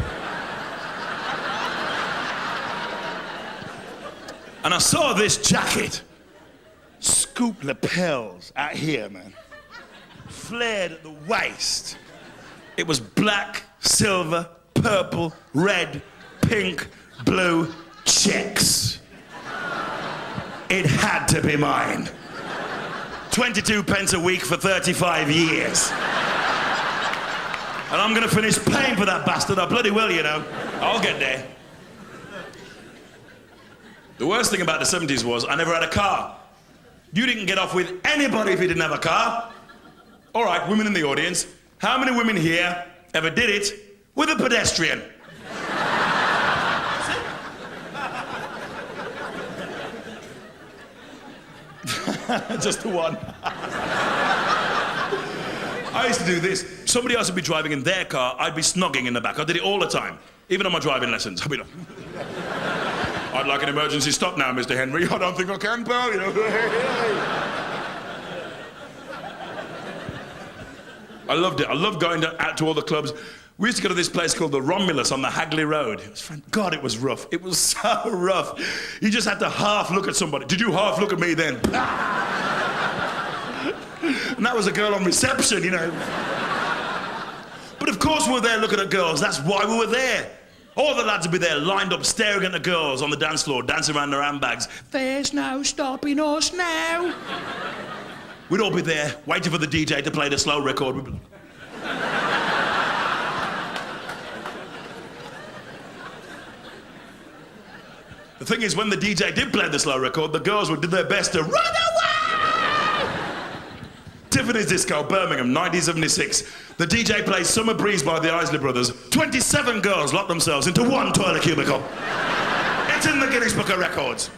And I saw this jacket. Scoop lapels out here, man. Flared at the waist. It was black, silver, purple, red, pink, blue, checks. It had to be mine. 22 pence a week for 35 years. And I'm gonna finish paying for that bastard. I bloody will, you know. I'll get there. The worst thing about the 70s was I never had a car. You didn't get off with anybody if you didn't have a car. All right, women in the audience, how many women here ever did it with a pedestrian? Just the one. I used to do this. Somebody else would be driving in their car, I'd be snogging in the back. I did it all the time, even on my driving lessons. I'd be like... I'd like an emergency stop now, Mr. Henry. I don't think I can, pal, you know. I loved it. I loved going out to all the clubs. We used to go to this place called the Romulus on the Hagley Road. God, it was rough. It was so rough. You just had to half look at somebody. Did you half look at me then? And that was a girl on reception, you know. But of course we were there looking at girls. That's why we were there. All the lads would be there lined up staring at the girls on the dance floor, dancing around their handbags. There's no stopping us now. We'd all be there waiting for the DJ to play the slow record. We'd be like... The thing is, when the DJ did play the slow record, the girls would do their best to run away! Tiffany's Disco, Birmingham, 1976. The DJ plays Summer Breeze by the Isley Brothers. 27 girls locked themselves into one toilet cubicle. It's in the Guinness Book of Records.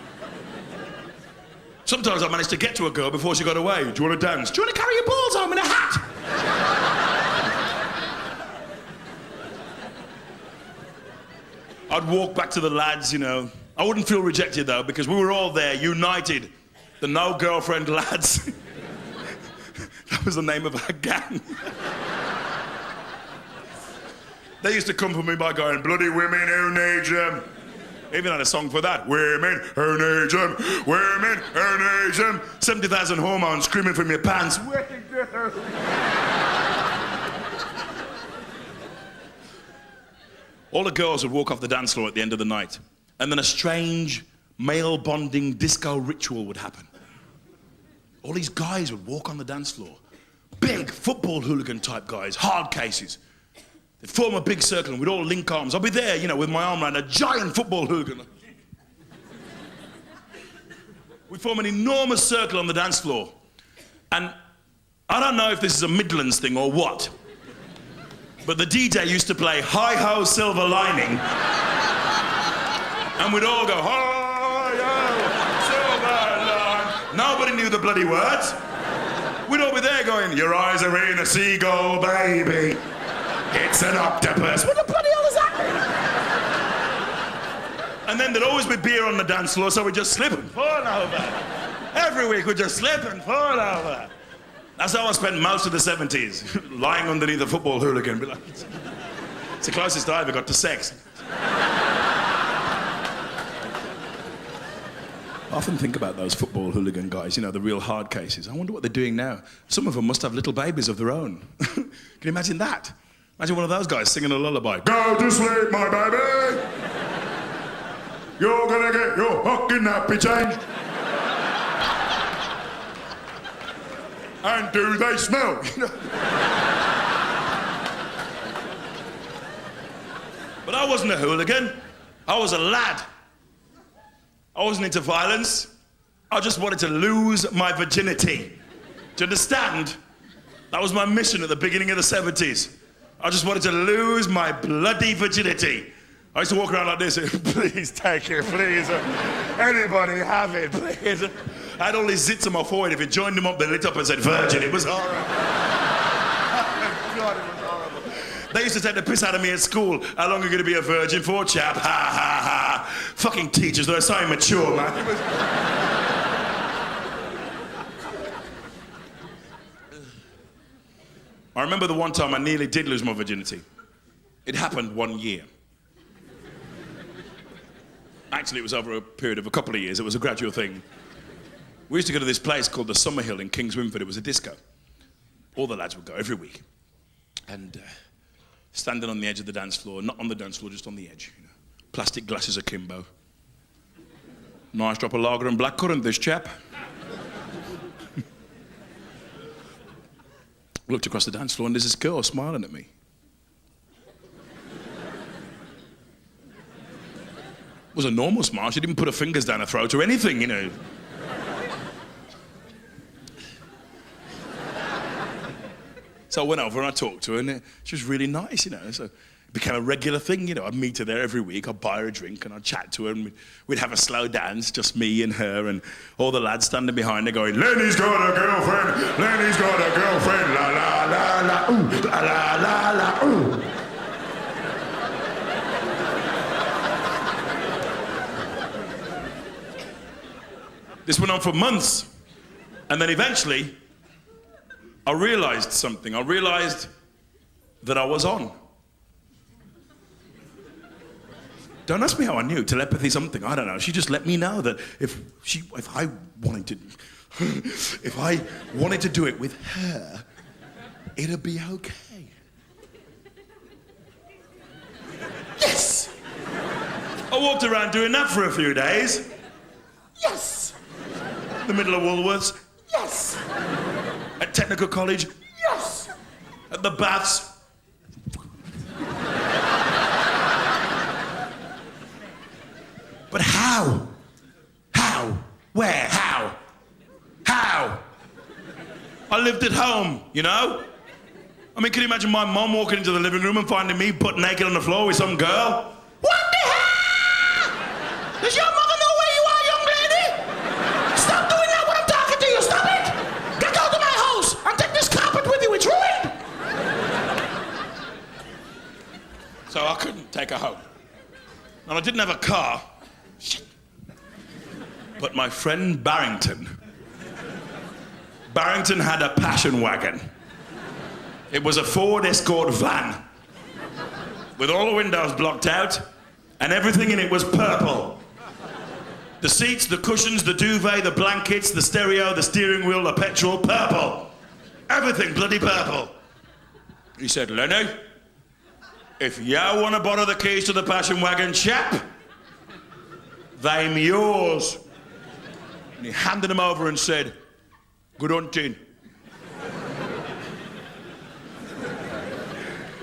Sometimes I managed to get to a girl before she got away. Do you want to dance? Do you want to carry your balls home in a hat? I'd walk back to the lads, you know. I wouldn't feel rejected, though, because we were all there, united. The no-girlfriend lads. That was the name of our gang. They used to come for me by going, bloody women who need them. Even had a song for that. Women who need them. Women who need them. 70,000 hormones screaming from your pants. All the girls would walk off the dance floor at the end of the night. And then a strange male bonding disco ritual would happen. All these guys would walk on the dance floor. Big football hooligan type guys, hard cases. They'd form a big circle and we'd all link arms. I'd be there, you know, with my arm around a giant football hooligan. We'd form an enormous circle on the dance floor. And I don't know if this is a Midlands thing or what, but the DJ used to play Hi-Ho Silver Lining. And we'd all go, Hi-Ho Silver Lining. Nobody knew the bloody words. We'd all be there going, your eyes are in a seagull, baby. It's an octopus. What the bloody hell does that mean? And then there'd always be beer on the dance floor, so we'd just slip and fall over. Every week we'd just slip and fall over. That's how I spent most of the 70s, lying underneath a football hooligan. It's the closest I ever got to sex. I often think about those football hooligan guys, you know, the real hard cases. I wonder what they're doing now. Some of them must have little babies of their own. Can you imagine that? Imagine one of those guys singing a lullaby. Go to sleep, my baby. You're gonna get your fucking nappy changed. And do they smell? But I wasn't a hooligan. I was a lad. I wasn't into violence. I just wanted to lose my virginity. Do you understand? That was my mission at the beginning of the 70s. I just wanted to lose my bloody virginity. I used to walk around like this, please take it, please. Anybody have it, please. I had all these zits on my forehead. If you joined them up, they lit up and said virgin. It was horrible. God, it was horrible. They used to take the piss out of me at school. How long are you going to be a virgin for, chap? Ha, ha, ha. Fucking teachers, they're so immature, man. It was... I remember the one time I nearly did lose my virginity. It happened one year. Actually, it was over a period of a couple of years. It was a gradual thing. We used to go to this place called the Summerhill in Kings Wynford. It was a disco. All the lads would go every week. And standing on the edge of the dance floor, not on the dance floor, just on the edge. You know. Plastic glasses akimbo. Nice drop of lager and blackcurrant, this chap. Looked across the dance floor and there's this girl smiling at me. It was a normal smile. She didn't put her fingers down her throat or anything, you know. So I went over and I talked to her and she was really nice, you know. So it became a regular thing, you know. I'd meet her there every week. I'd buy her a drink and I'd chat to her and we'd have a slow dance, just me and her and all the lads standing behind her going, Lenny's got a girlfriend, Lenny's got a girlfriend, la la la la, ooh, la la la la, ooh. This went on for months. And then eventually, I realized something. I realized that I was on. Don't ask me how I knew. Telepathy, something. I don't know. She just let me know that if I wanted to do it with her, it'd be okay. Yes! I walked around doing that for a few days. Yes! In the middle of Woolworths. Yes! At Technical College. Yes! At the baths. But how? How? Where? How? How? I lived at home, you know? I mean, can you imagine my mom walking into the living room and finding me butt naked on the floor with some girl? What the hell? Does your mother know where you are, young lady? Stop doing that when I'm talking to you. Stop it! Get out of my house and take this carpet with you. It's ruined. So I couldn't take her home. And I didn't have a car. Shit. But my friend Barrington had a passion wagon. It was a Ford Escort van with all the windows blocked out and everything in it was purple. The seats, the cushions, the duvet, the blankets, the stereo, the steering wheel, the petrol, purple. Everything bloody purple. He said, Lenny, if you want to borrow the keys to the passion wagon, chap, they'm yours. And he handed them over and said, good hunting.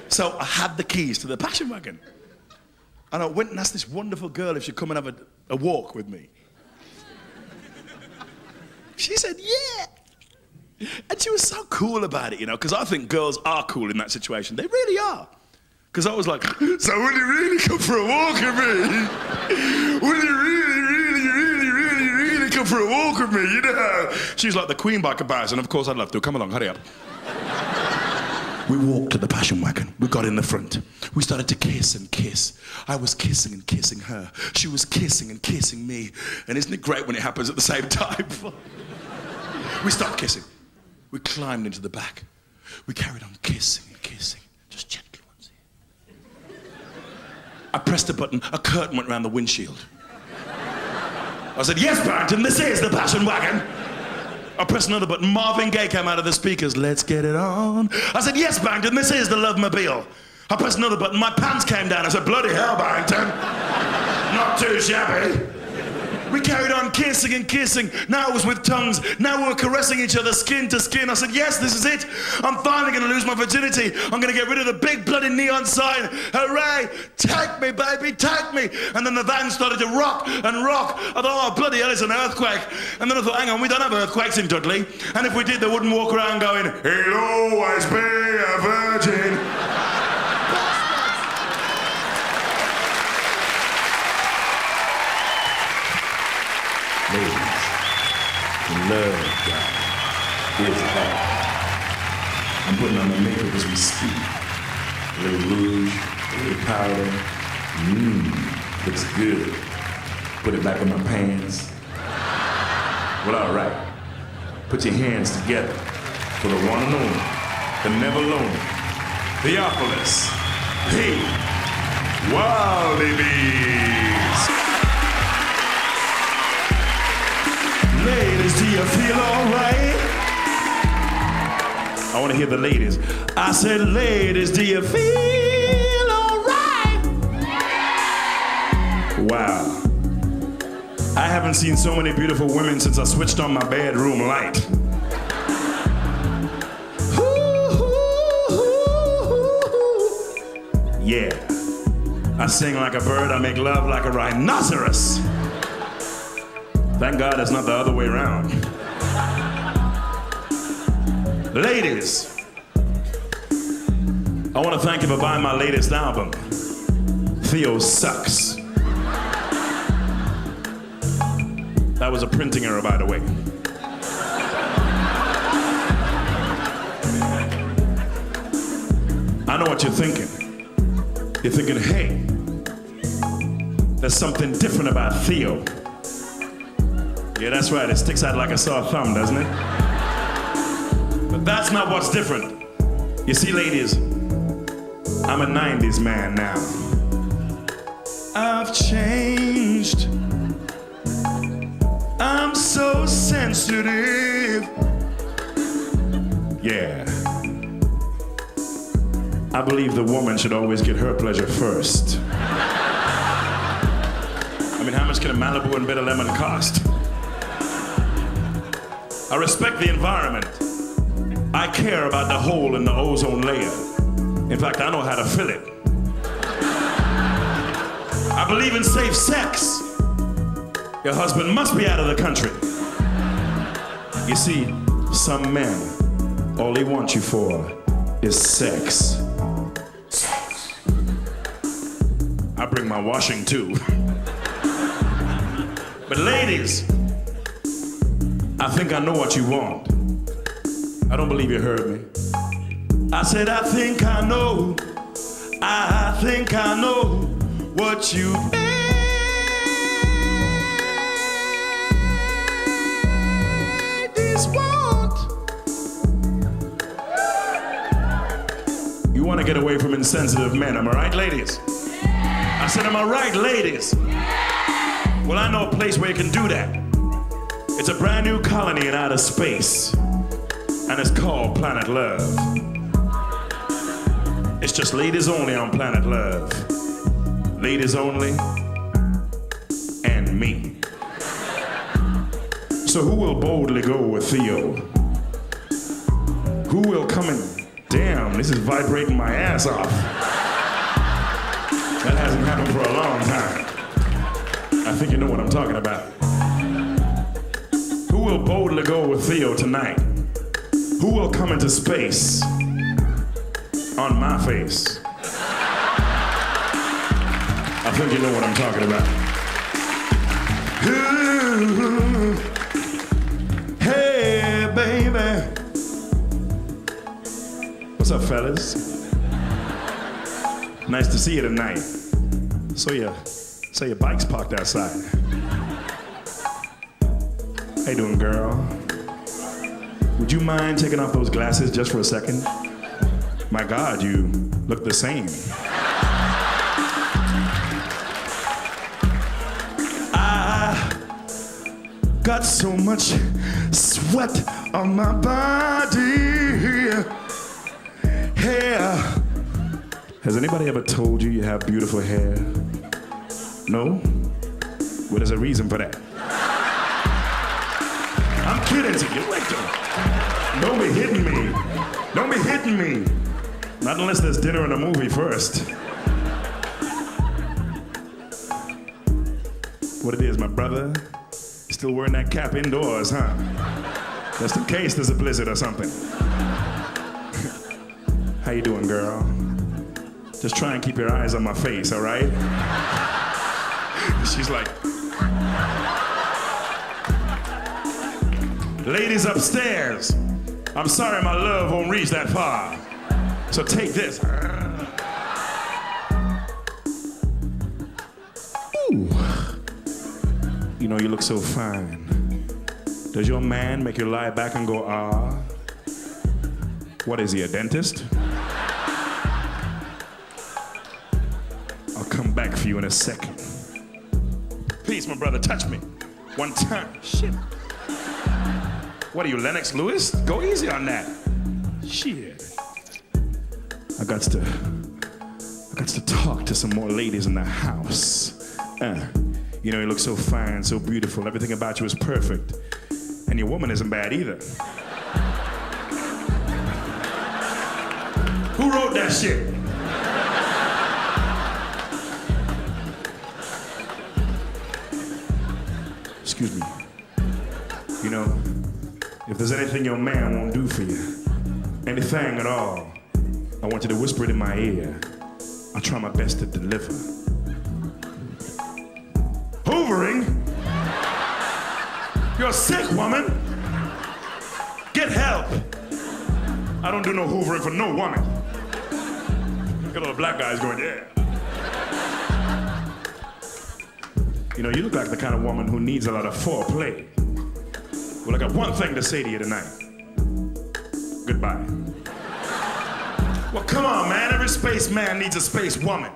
So I had the keys to the passion wagon. And I went and asked this wonderful girl if she'd come and have a walk with me. She said, yeah. And she was so cool about it, you know, because I think girls are cool in that situation. They really are. Because I was like, so will you really come for a walk with me? Will you really come for a walk with me, you know? She's like the queen by comparison. Of course I'd love to. Come along, hurry up. We walked to the passion wagon. We got in the front. We started to kiss and kiss. I was kissing and kissing her. She was kissing and kissing me. And isn't it great when it happens at the same time? We stopped kissing. We climbed into the back. We carried on kissing and kissing. Just gently once here. I pressed a button. A curtain went around the windshield. I said, yes, Barrington, this is the passion wagon. I pressed another button. Marvin Gaye came out of the speakers. Let's get it on. I said, yes, Barrington, this is the Love-mobile. I pressed another button. My pants came down. I said, bloody hell, Barrington. Not too shabby. We carried on kissing and kissing. Now it was with tongues. Now we were caressing each other skin to skin. I said, yes, this is it. I'm finally going to lose my virginity. I'm going to get rid of the big bloody neon sign. Hooray! Take me, baby, take me. And then the van started to rock and rock. I thought, oh, bloody hell, it's an earthquake. And then I thought, hang on, we don't have earthquakes in Dudley. And if we did, they wouldn't walk around going, he'll always be a virgin. Ladies, the love God is hard. I'm putting on my makeup as we speak. A little rouge, a little powder. Looks good. Put it back in my pants. Well, all right. Put your hands together for the one and only, the never lonely, Theophilus P. Wildebeest. Ladies, do you feel all right? I want to hear the ladies. I said, ladies, do you feel all right? Wow. I haven't seen so many beautiful women since I switched on my bedroom light. Yeah. I sing like a bird, I make love like a rhinoceros. Thank God it's not the other way around. Ladies, I want to thank you for buying my latest album, Theo Sucks. That was a printing error, by the way. I know what you're thinking. You're thinking, hey, there's something different about Theo. Yeah, that's right. It sticks out like a sore thumb, doesn't it? But that's not what's different. You see, ladies, I'm a 90s man now. I've changed. I'm so sensitive. Yeah. I believe the woman should always get her pleasure first. I mean, how much can a Malibu and bitter lemon cost? I respect the environment. I care about the hole in the ozone layer. In fact, I know how to fill it. I believe in safe sex. Your husband must be out of the country. You see, some men, all they want you for is sex. I bring my washing too. But ladies, I think I know what you want. I don't believe you heard me. I said, I think I know what you ladies want. You want to get away from insensitive men, am I right, ladies? I said, am I right, ladies? Well, I know a place where you can do that. It's a brand new colony in outer space, and it's called Planet Love. It's just ladies only on Planet Love. Ladies only, and me. So who will boldly go with Theo? Who will come in? Damn, this is vibrating my ass off. That hasn't happened for a long time. I think you know what I'm talking about. Who will boldly go with Theo tonight? Who will come into space on my face? I think you know what I'm talking about. Ooh, hey, baby. What's up, fellas? Nice to see you tonight. So your bike's parked outside. How you doing, girl? Would you mind taking off those glasses just for a second? My God, you look the same. I got so much sweat on my body. Hair. Has anybody ever told you you have beautiful hair? No? Well, there's a reason for that. I'm kidding to you. Wait, don't be hitting me. Don't be hitting me. Not unless there's dinner and a movie first. What it is, my brother? Still wearing that cap indoors, huh? Just in case there's a blizzard or something. How you doing, girl? Just try and keep your eyes on my face, all right? She's like... Ladies upstairs, I'm sorry my love won't reach that far. So take this. Ooh. You know, you look so fine. Does your man make you lie back and go, ah? What is he, a dentist? I'll come back for you in a second. Please, my brother, touch me. One time. Shit. What are you, Lennox Lewis? Go easy on that. Shit. I got to talk to some more ladies in the house. You know, you look so fine, so beautiful. Everything about you is perfect. And your woman isn't bad either. Who wrote that shit? Excuse me. You know, if there's anything your man won't do for you, anything at all, I want you to whisper it in my ear. I'll try my best to deliver. Hoovering? You're a sick woman. Get help. I don't do no hoovering for no woman. Got all the black guys going, yeah. You know, you look like the kind of woman who needs a lot of foreplay. Well, I got one thing to say to you tonight. Goodbye. Well, come on, man. Every spaceman needs a space woman.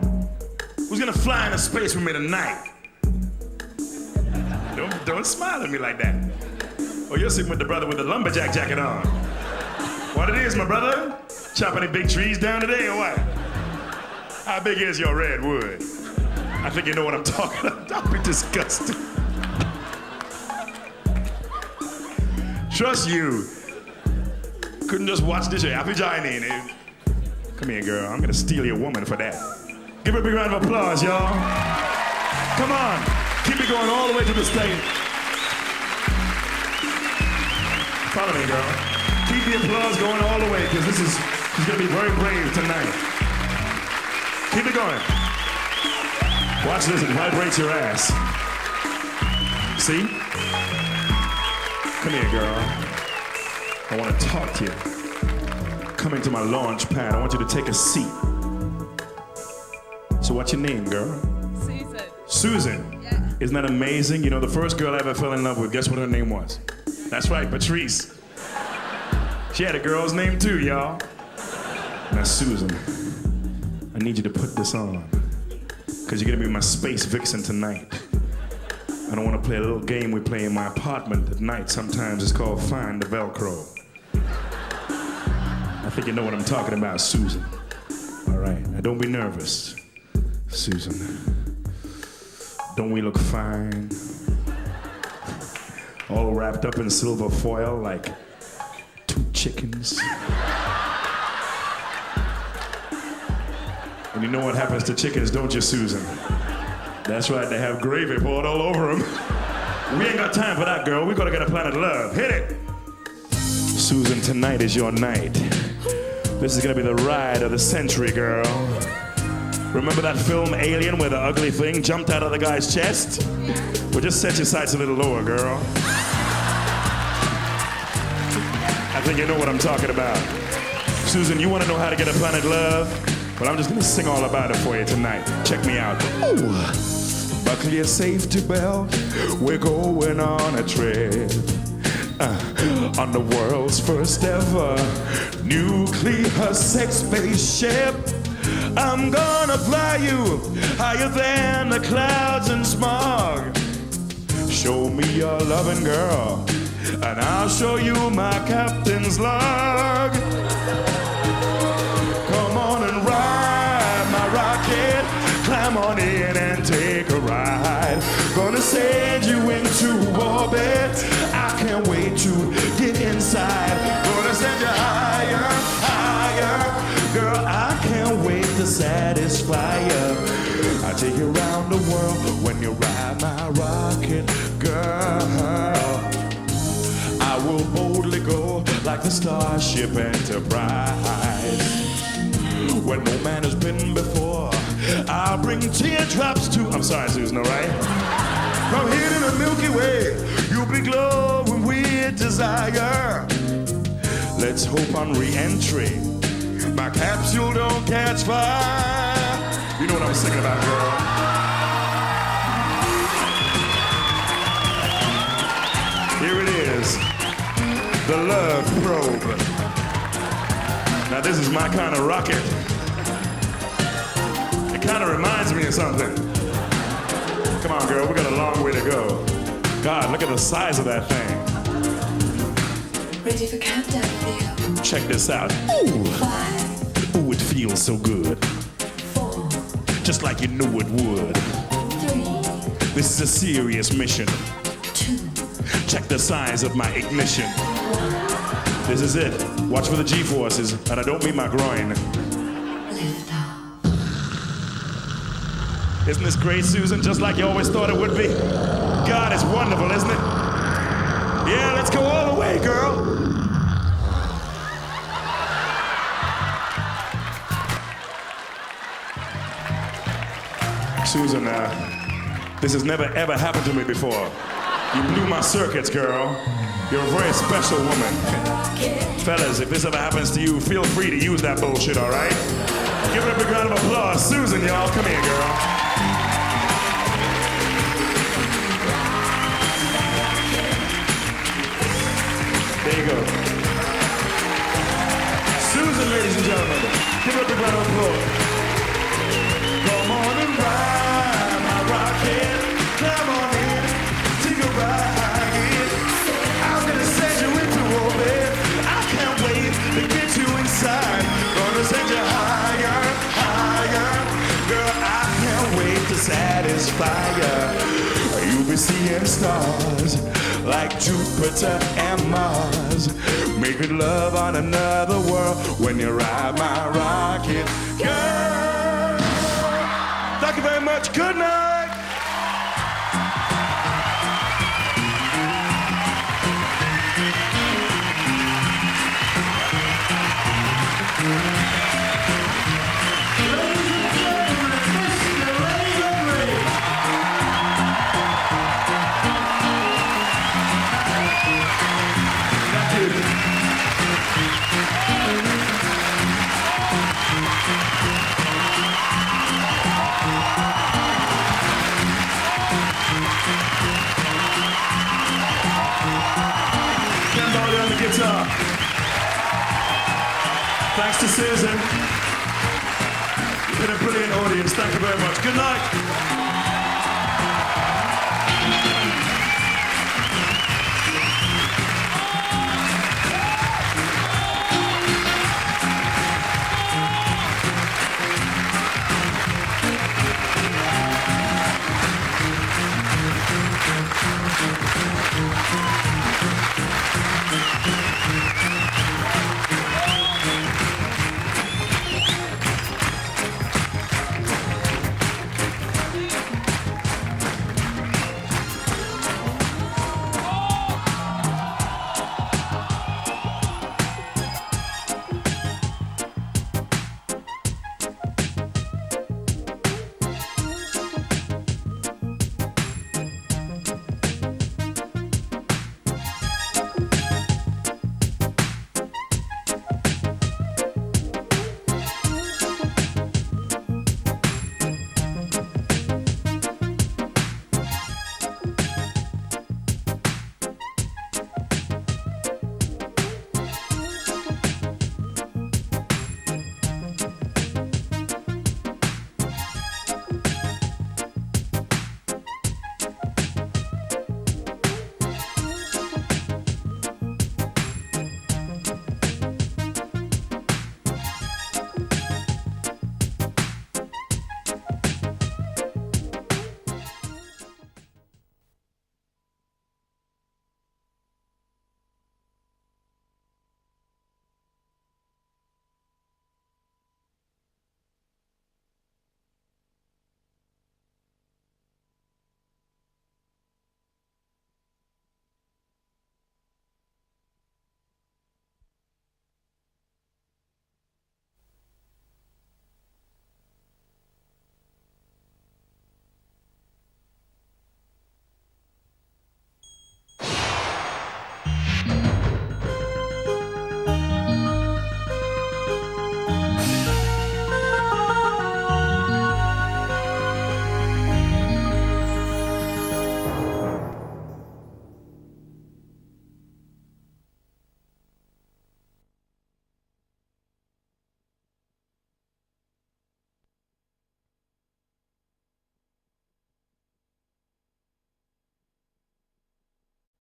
Who's gonna fly into space with me tonight? Don't smile at me like that. Oh, you're sitting with the brother with the lumberjack jacket on. What it is, my brother? Chop any big trees down today or what? How big is your redwood? I think you know what I'm talking about. Don't be disgusted. Trust you. Couldn't just watch this happy joining. Come here, girl. I'm gonna steal your woman for that. Give her a big round of applause, y'all. Come on. Keep it going all the way to the stage. Follow me, girl. Keep the applause going all the way, because she's gonna be very brave tonight. Keep it going. Watch this, it vibrates your ass. See? Come here, girl. I want to talk to you. Coming to my launch pad, I want you to take a seat. So what's your name, girl? Susan. Susan? Yeah. Isn't that amazing? You know, the first girl I ever fell in love with, guess what her name was? That's right, Patrice. She had a girl's name too, y'all. Now, Susan, I need you to put this on, because you're gonna be my space vixen tonight. I don't want to play a little game we play in my apartment at night. Sometimes it's called Find the Velcro. I think you know what I'm talking about, Susan. All right, now don't be nervous, Susan. Don't we look fine? All wrapped up in silver foil like 2 chickens. And you know what happens to chickens, don't you, Susan? That's right, they have gravy poured all over them. We ain't got time for that, girl. We gotta get a planet love. Hit it! Susan, tonight is your night. This is gonna be the ride of the century, girl. Remember that film Alien where the ugly thing jumped out of the guy's chest? Well, just set your sights a little lower, girl. I think you know what I'm talking about. Susan, you wanna know how to get a planet love? Well, I'm just gonna sing all about it for you tonight. Check me out. Ooh. Buckle your safety belt, we're going on a trip. On the world's first ever nuclear sex spaceship. I'm gonna fly you higher than the clouds and smog. Show me your loving girl, and I'll show you my captain's log. Come on and ride my rocket, climb on in and take a ride. Gonna send you into orbit, I can't wait to get inside. Gonna send you higher, higher, girl, I can't wait to satisfy you. I'll take you around the world when you ride my rocket, girl. I will boldly go like the Starship Enterprise. Where no man has been before, I'll bring teardrops to... I'm sorry, Susan, all right? From here to the Milky Way, you'll be glowing with desire. Let's hope on re-entry my capsule don't catch fire. You know what I'm singing about, girl. Here it is, the Love Probe. Now this is my kind of rocket. It kind of reminds me of something. Come on, girl, we got a long way to go. God, look at the size of that thing. Ready for countdown, Theo? Check this out. Ooh. 5. Ooh, it feels so good. 4. Just like you knew it would. 3. This is a serious mission. 2. Check the size of my ignition. This is it. Watch for the G-forces, and I don't mean my groin. Lift off. Isn't this great, Susan? Just like you always thought it would be? God, it's wonderful, isn't it? Yeah, let's go all the way, girl. Susan, this has never ever happened to me before. You blew my circuits, girl. You're a very special woman. Fellas, if this ever happens to you, feel free to use that bullshit, all right? Give her a big round of applause. Susan, y'all, come here, girl. Give it a big round of applause. Come on and ride my rocket. Come on in, take a ride. I'm gonna send you into orbit. I can't wait to get you inside. Gonna send you higher, higher. Girl, I can't wait to satisfy you. You'll be seeing stars like Jupiter and Mars, making love on another world when you ride my rocket. Girl, thank you very much. Good night. On the guitar. Thanks to Susan. You've been a brilliant audience. Thank you very much. Good night.